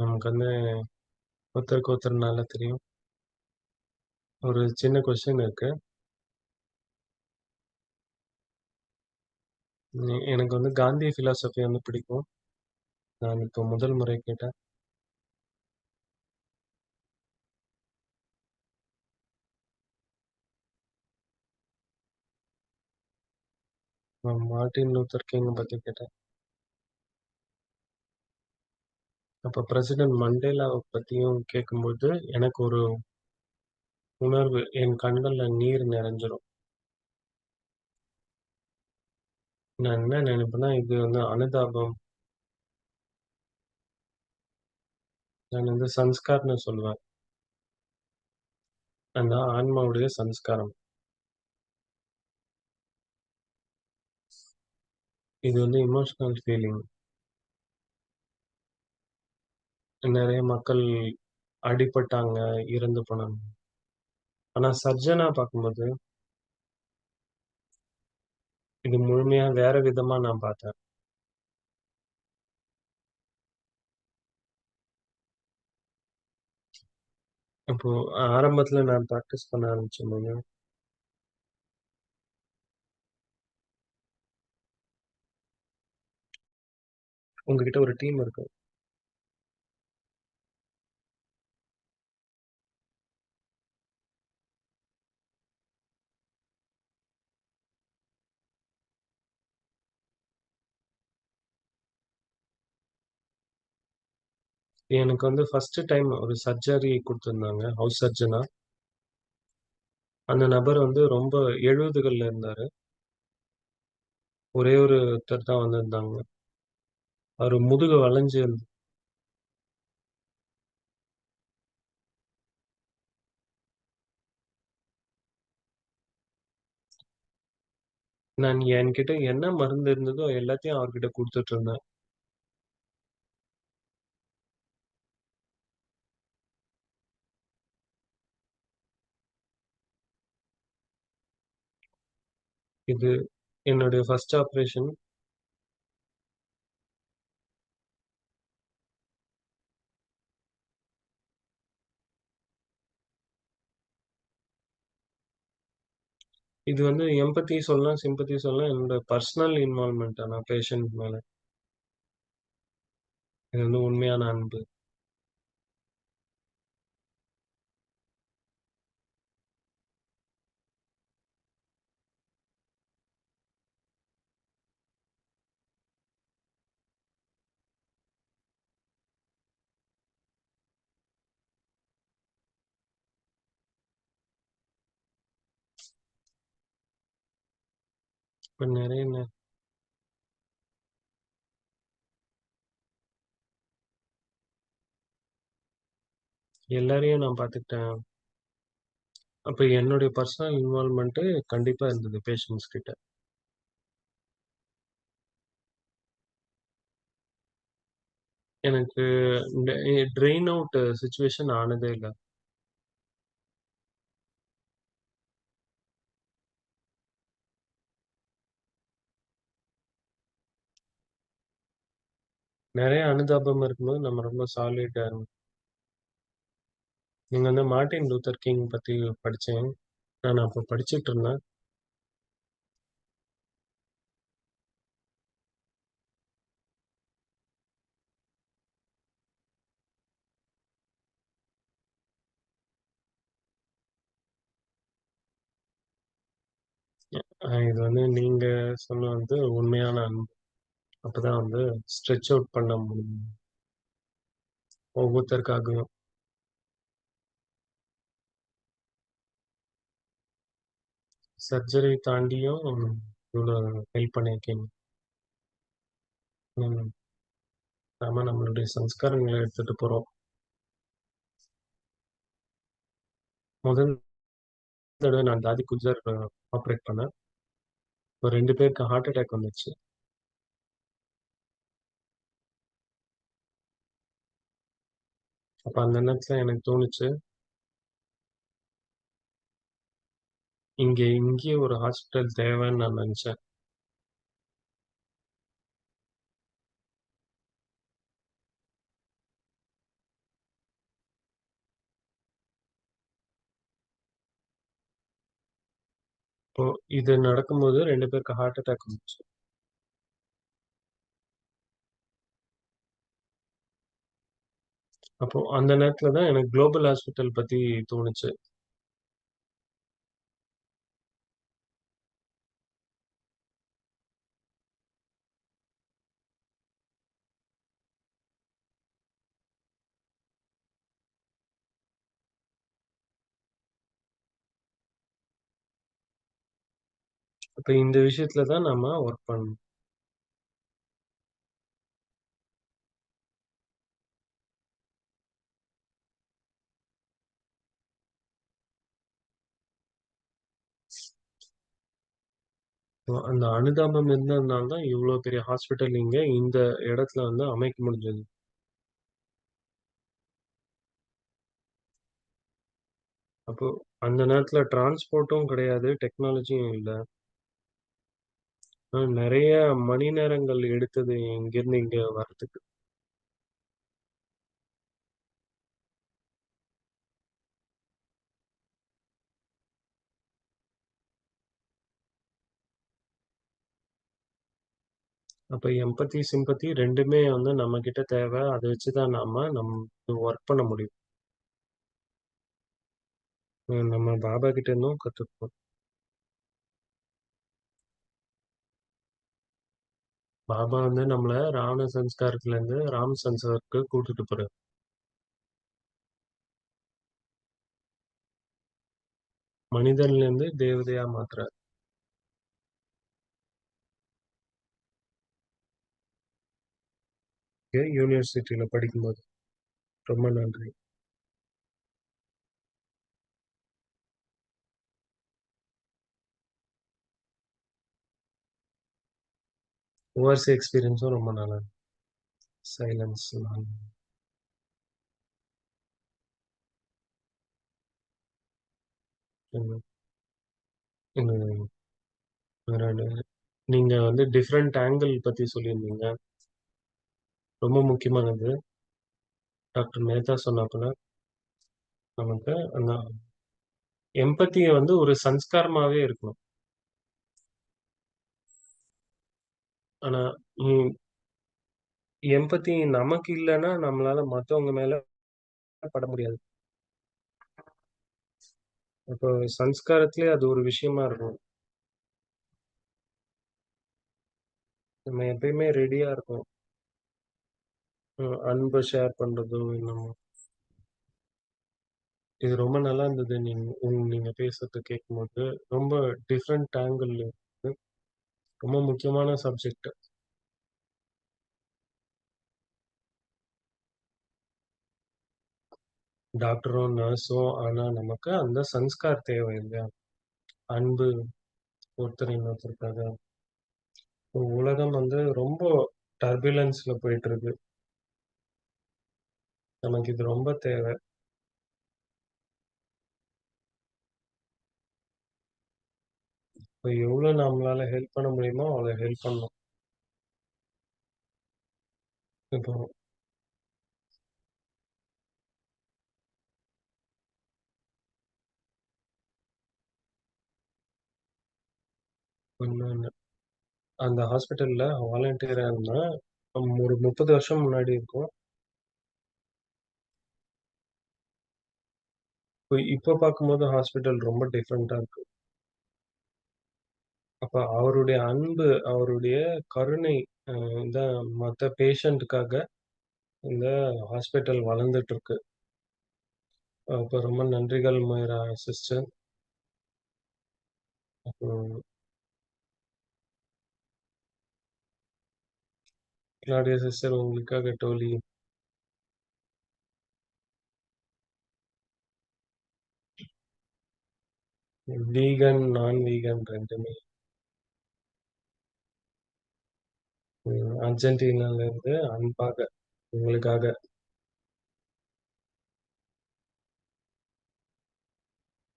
நமக்கு வந்து ஒருத்தருக்கு ஒருத்தர் நல்லா தெரியும். ஒரு சின்ன கொஸ்டின் இருக்கு. எனக்கு வந்து காந்தி பிலாசபி வந்து பிடிக்கும். நான் இப்போ முதல் முறை கேட்டேன். நான் மார்ட்டின் லூதர் கிங் பத்தி கேட்டேன். அப்ப பிரசிடென்ட் மண்டேலாவ பத்தியும் கேட்கும்போது, எனக்கு ஒரு உணர்வு என் கண்கள்ல நீர் நிறைஞ்சிரும். நான் என்ன நினைப்பேன்னா, இது வந்து அனுதாபம். நான் வந்து சன்ஸ்கார்ன்னு சொல்லுவேன். அந்த ஆன்மாவுடைய சன்ஸ்காரம். இது வந்து எமோஷனல் ஃபீலிங். நெறைய மக்கள் அடிபட்டாங்க, இறந்து போனாங்க. ஆனா சர்ஜனா பார்க்கும்போது, இது முழுமையா வேற விதமா நான் பார்த்தேன். அப்போ ஆரம்பத்துல நான் பிராக்டிஸ் பண்ண ஆரம்பிச்சம்போது, உங்ககிட்ட ஒரு டீம் இருக்கு. எனக்கு வந்து ஃபர்ஸ்ட் டைம் ஒரு சர்ஜரி குடுத்திருந்தாங்க. ஹவுஸ் சர்ஜனா. அந்த நபர் வந்து ரொம்ப 70கள்ல இருந்தாரு. ஒரே ஒருத்தர் தான் வந்திருந்தாங்க. அவரு முதுகு வளைஞ்சு நான் என்கிட்ட என்ன மருந்து இருந்ததோ எல்லாத்தையும் அவர்கிட்ட குடுத்துட்டு இருந்தேன். இது என்னுடைய ஃபர்ஸ்ட் ஆப்பரேஷன். இது வந்து எம்பத்தி சொல்லலாம், சிம்பத்தி சொல்லலாம். என்னோட பர்சனல் இன்வால்வ்மென்ட் ஆனா பேஷண்ட் மேல. இது வந்து உண்மையான அன்பு. இப்ப நெறைய எல்லாரையும் நான் பார்த்துக்கிட்டேன். அப்ப என்னுடைய பர்சனல் இன்வால்வ்மென்ட் கண்டிப்பா இருந்தது பேஷண்ட்ஸ் கிட்ட. எனக்கு ட்ரெயின் அவுட் சிச்சுவேஷன் ஆனதே இல்ல. நெறைய அனுதாபம் இருக்கும்போது நம்ம ரொம்ப சாலிட்டா நீங்க வந்து மார்ட்டின் லூதர் கிங் பத்தி படிச்சேன். நான் அப்ப படிச்சுட்டு இருந்தேன். இது வந்து நீங்க சொன்ன வந்து உண்மையான அன்பு. அப்பதான் வந்து ஸ்ட்ரெச் அவுட் பண்ண முடியும். ஒவ்வொருத்தருக்காகவும். சர்ஜரி தாண்டியும் இவ்ளோ ஹெல்ப் பண்ணியிருக்கீங்க. ம். நாம நம்மளுடைய சம்ஸ்காரங்கள எடுத்துட்டு போறோம். முதல் தடவ நான் தாடி குஞ்சர் ஆப்பரேட் பண்ணேன். ஒரு 2 பேருக்கு ஹார்ட் அட்டாக் வந்துருச்சு. அப்ப அந்த நேரத்துல எனக்கு தோணுச்சு, இங்கேயே ஒரு ஹாஸ்பிட்டல் தேவைன்னு நான் நெனச்சேன். இப்போ இது நடக்கும்போது 2 பேருக்கு ஹார்ட் அட்டாக் வந்துச்சு. அப்போ அந்த நேரத்துல தான் எனக்கு குளோபல் ஹாஸ்பிட்டல் பத்தி தோணுச்சு. அப்ப இந்த விஷயத்துல தான் நம்ம ஒர்க் பண்ணணும். அந்த அனுதாபம் இருந்ததுனால தான் இவ்ளோ பெரிய ஹாஸ்பிட்டல் இங்க இந்த இடத்துல வந்து அமைக்க முடிஞ்சது. அப்போ அந்த நேரத்துல டிரான்ஸ்போர்ட்டும் கிடையாது, டெக்னாலஜியும் இல்ல. நெறைய மணி நேரங்கள் எடுத்தது இங்கிருந்து இங்க வர்றதுக்கு. அப்ப எம்பத்தி, சிம்பத்தி 2மே வந்து நம்மகிட்ட தேவ. அத வச்சு தான் நம்ம ஒர்க் பண்ண முடியும். நம்ம பாபா கிட்ட இருந்தும் கத்துப்போம். பாபா வந்து நம்மள ராவண சம்ஸ்காரத்துலருந்து ராம் சன்சாருக்கு கூட்டிட்டு போறாரு. மனிதன்லேருந்து தேவதையா மாத்துறாரு. யூனிவர்சிட்டில படிக்கும்போது. ரொம்ப நன்றி. ஓஆர்சி எக்ஸ்பீரியன்ஸும் ரொம்ப நல்லா இருந்துச்சு. சைலன்ஸ். ம். ம். நீங்க வந்து டிஃபரண்ட் ஆங்கிள் பத்தி சொல்லியிருந்தீங்க. ரொம்ப முக்கியமானது. டாக்டர் மேத்தா சொன்னாப்புல, நமக்கு அந்த எம்பத்திய வந்து ஒரு சன்ஸ்காரமாவே இருக்கணும். ஆனா, ம் எம்பத்தி நமக்கு இல்லன்னா, நம்மளால மத்தவங்க மேல பட முடியாது. அப்போ சன்ஸ்காரத்திலே அது ஒரு விஷயமா இருக்கும். நம்ம எப்பயுமே ரெடியா இருக்கணும். அன்ப ஷேர் பண்றதோ என்னமோ. இது ரொம்ப நல்லா இருந்தது. நீங்க பேசுறத கேட்கும்போது. ரொம்ப டிஃபரண்ட் ஆங்கிள்ல இருந்து ரொம்ப முக்கியமான சப்ஜெக்ட். டாக்டரோ, நர்ஸோ ஆனா நமக்கு அந்த சன்ஸ்கார் தேவை இல்லையா? அன்பு ஒருத்தர் இன்னொருத்தருக்காக. உலகம் வந்து ரொம்ப டர்புலன்ஸ்ல போயிட்டு இருக்கு. நமக்கு இது ரொம்ப தேவை. இப்ப எவ்வளோ நம்மளால ஹெல்ப் பண்ண முடியுமோ, அவ்வளோ ஹெல்ப் பண்ணணும். இப்போ இன்னொன்னு அந்த ஹாஸ்பிட்டல்ல வாலண்டியரா இருந்தேன். ஒரு 30 வருஷம் முன்னாடி இருக்கும். இப்ப பார்க்கும்போது ஹாஸ்பிட்டல் ரொம்ப டிஃபரெண்ட்டா இருக்கு. அப்ப அவருடைய அன்பு, அவருடைய கருணை அ தான் மத்த பேஷண்ட்டுக்காக இந்த ஹாஸ்பிட்டல் வளர்ந்துட்டு இருக்கு. அப்ப ரொம்ப நன்றிகள் மயூரா சிஸ்டர். அப்புறம் கிளாடியா சிஸ்டர் உங்களுக்காக டோலி. வீகன், நான் வீகன் 2மே. அர்ஜென்டினால இருந்து அன்பாக உங்களுக்காக.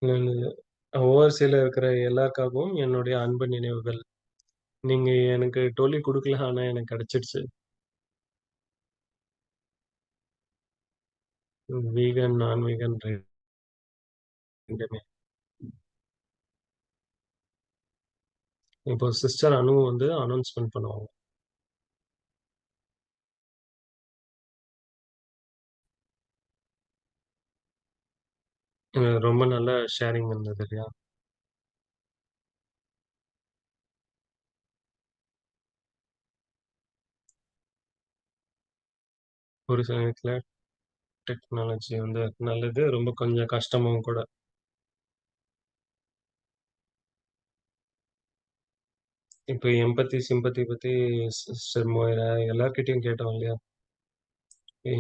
நான் ஓஆர்சில இருக்கிற எல்லாருக்காகவும் என்னுடைய அன்பு நினைவுகள். நீங்க எனக்கு டோலி குடுக்கல. ஆனா எனக்கு கிடைச்சிடுச்சு. வீகன், நான் வீகன் 2மே. இப்போ சிஸ்டர் அனு வந்து அனௌன்ஸ்மென்ட் பண்ணுவாங்க. ரொம்ப நல்ல ஷேரிங் இருந்தது இல்லையா? ஒரு சமயத்துல டெக்னாலஜி வந்து நல்லது. ரொம்ப கொஞ்சம் கஷ்டமும் கூட. இப்ப எம்பத்தி, சிம்பத்தி பத்தி சிஸ்டர் மோயரா எல்லார்கிட்டயும் கேட்டோம் இல்லையா?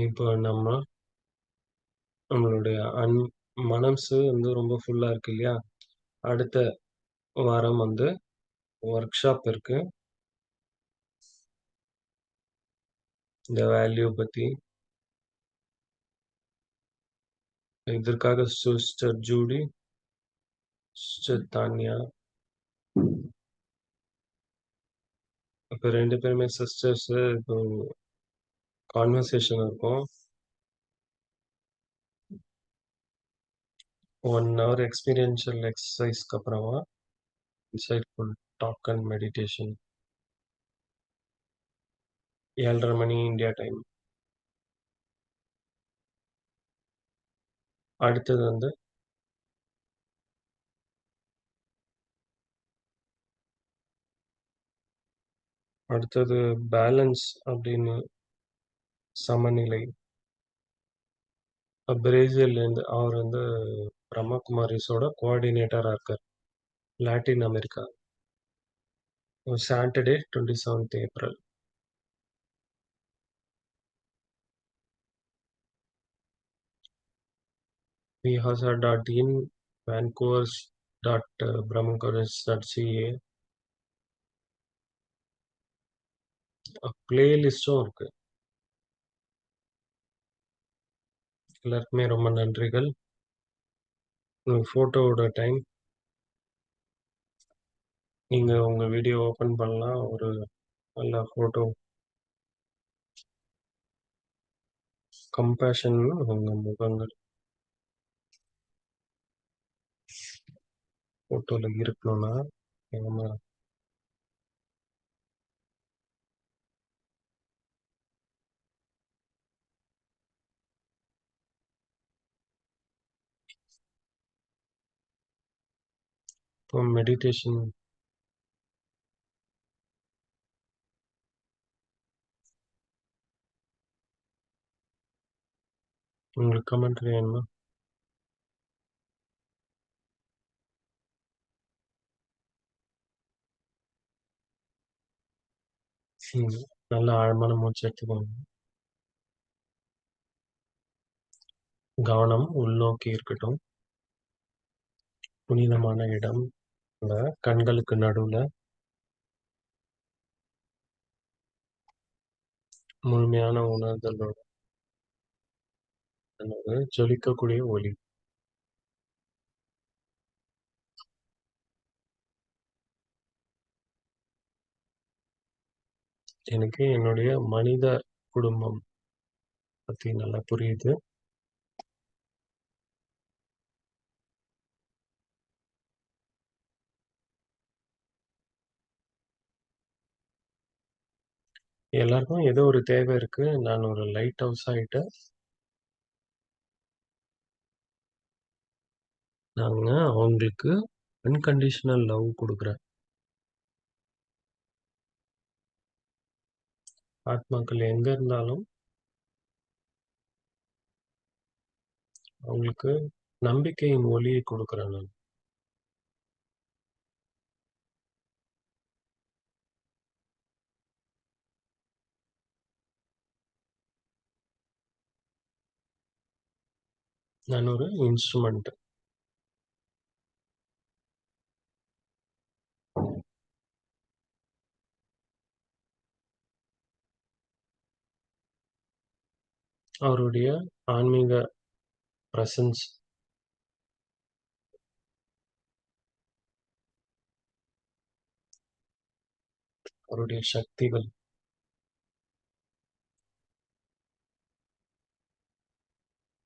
இப்போ நம்மளுடைய மனசு வந்து ரொம்ப ஃபுல்லா இருக்கு இல்லையா? அடுத்த வாரம் வந்து வொர்க் ஷாப் இருக்கு. இந்த வேல்யூ பத்தி. இதற்காக சிஸ்டர் ஜூடி, சிஸ்டர் தான்யா இப்ப 2 பேருமே சிஸ்டர்ஸ். இப்போ கான்வர்சேஷன் இருக்கும். 1 ஹவர் எக்ஸ்பீரியன்ஷியல் எக்ஸர்சைஸ்க்கு அப்புறமா இன்சைட்ஃபுல் டாக் அண்ட் மெடிடேஷன். 7:30 மணி இந்தியா டைம். அடுத்தது வந்து அடுத்தது பேலன்ஸ் அப்படின்னு சமநிலை. பிரேசில்லேருந்து அவர் வந்து பிரம்மகுமாரிஸோட கோஆர்டினேட்டரா இருக்கார். Latin America. Saturday 27th April. vihasa.in, vancouver.brahmakumaris.ca. பிளேலிஸ்டும் இருக்கு. எல்லாருக்குமே ரொம்ப நன்றிகள். ஃபோட்டோவோட டைம். நீங்க உங்க வீடியோ ஓப்பன் பண்ணலாம். ஒரு நல்ல ஃபோட்டோ. கம்பேஷன் உங்க முகங்கள் ஃபோட்டோல இருக்கணும்னா, நம்ம இப்போ மெடிடேஷன் உங்களுக்கு கமெண்ட்ரி வேணுமா? ம். நல்ல ஆழமான மூச்சு எடுத்துக்கோங்க. கவனம் உள்நோக்கி இருக்கட்டும். புனிதமான இடம். அந்த கண்களுக்கு நடுவுல முழுமையான உணர்தலோட ஒரு ஜொலிக்கக்கூடிய ஒளி. எனக்கு என்னுடைய மனித குடும்பம் பத்தி நல்லா புரியுது. எல்லாருக்கும் ஏதோ ஒரு தேவை இருக்கு. நான் ஒரு லைட் ஹவுஸ் ஆயிட்டு, நாங்க அவங்களுக்கு அன்கண்டிஷனல் லவ் குடுக்குறேன். ஆத்மாக்கள் எங்க இருந்தாலும் அவங்களுக்கு நம்பிக்கையின் ஒளியை குடுக்குறேன் நான். நான் ஒரு இன்ஸ்ட்ருமெண்ட். அவருடைய ஆன்மீக பிரசன்ஸ், அவருடைய சக்திகள்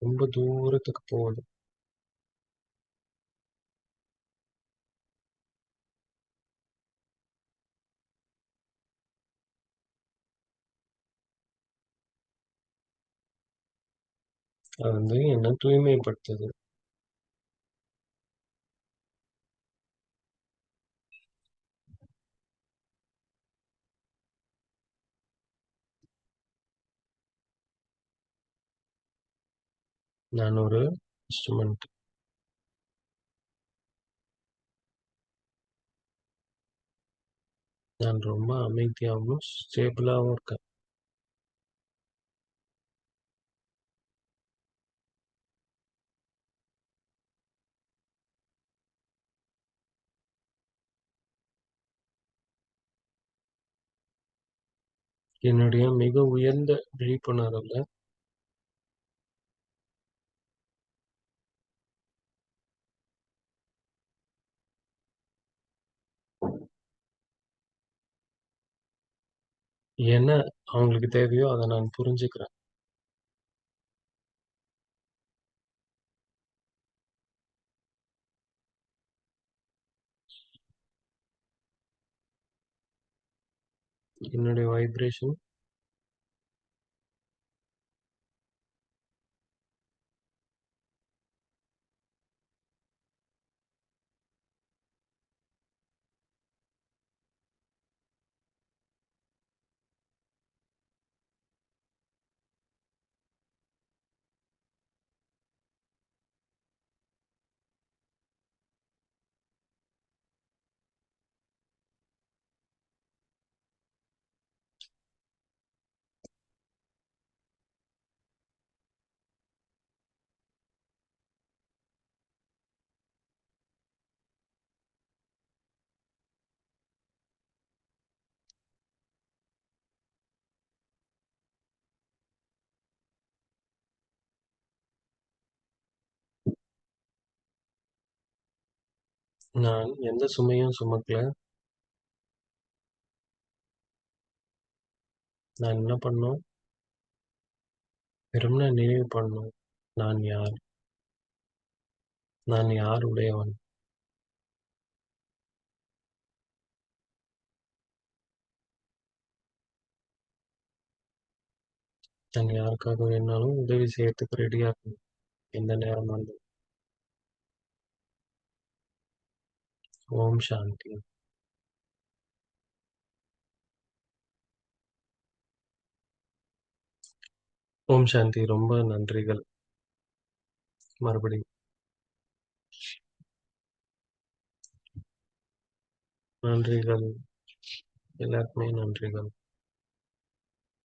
ரொம்ப தூரத்துக்கு போகுது. அது வந்து என்ன தூய்மைப்படுத்துது. நான் ஒரு இன்ஸ்ட்ருமெண்ட். நான் ரொம்ப அமைதியாவும், ஸ்டேபிளாவும் இருக்கேன். என்னுடைய மிக உயர்ந்த விழிப்புணர்வுல என்ன அவங்களுக்கு தேவையோ அத நான் புரிஞ்சுக்கிறேன். என்னுடைய வைப்ரேஷன் நான் எந்த சுமையும் சுமக்கல. நான் என்ன பண்ணணும்? வெறுமனே நினைவு பண்ணணும். நான் யார்? நான் யார் உடையவன்? நான் யாருக்காக வேணாலும் உதவி செய்யறதுக்கு ரெடியா இருக்கணும். எந்த நேரமா இருந்தாலும். ஓம் சாந்தி. ஓம் சாந்தி. ரொம்ப நன்றிகள். மறுபடியும் நன்றிகள். எல்லாருக்குமே நன்றிகள்.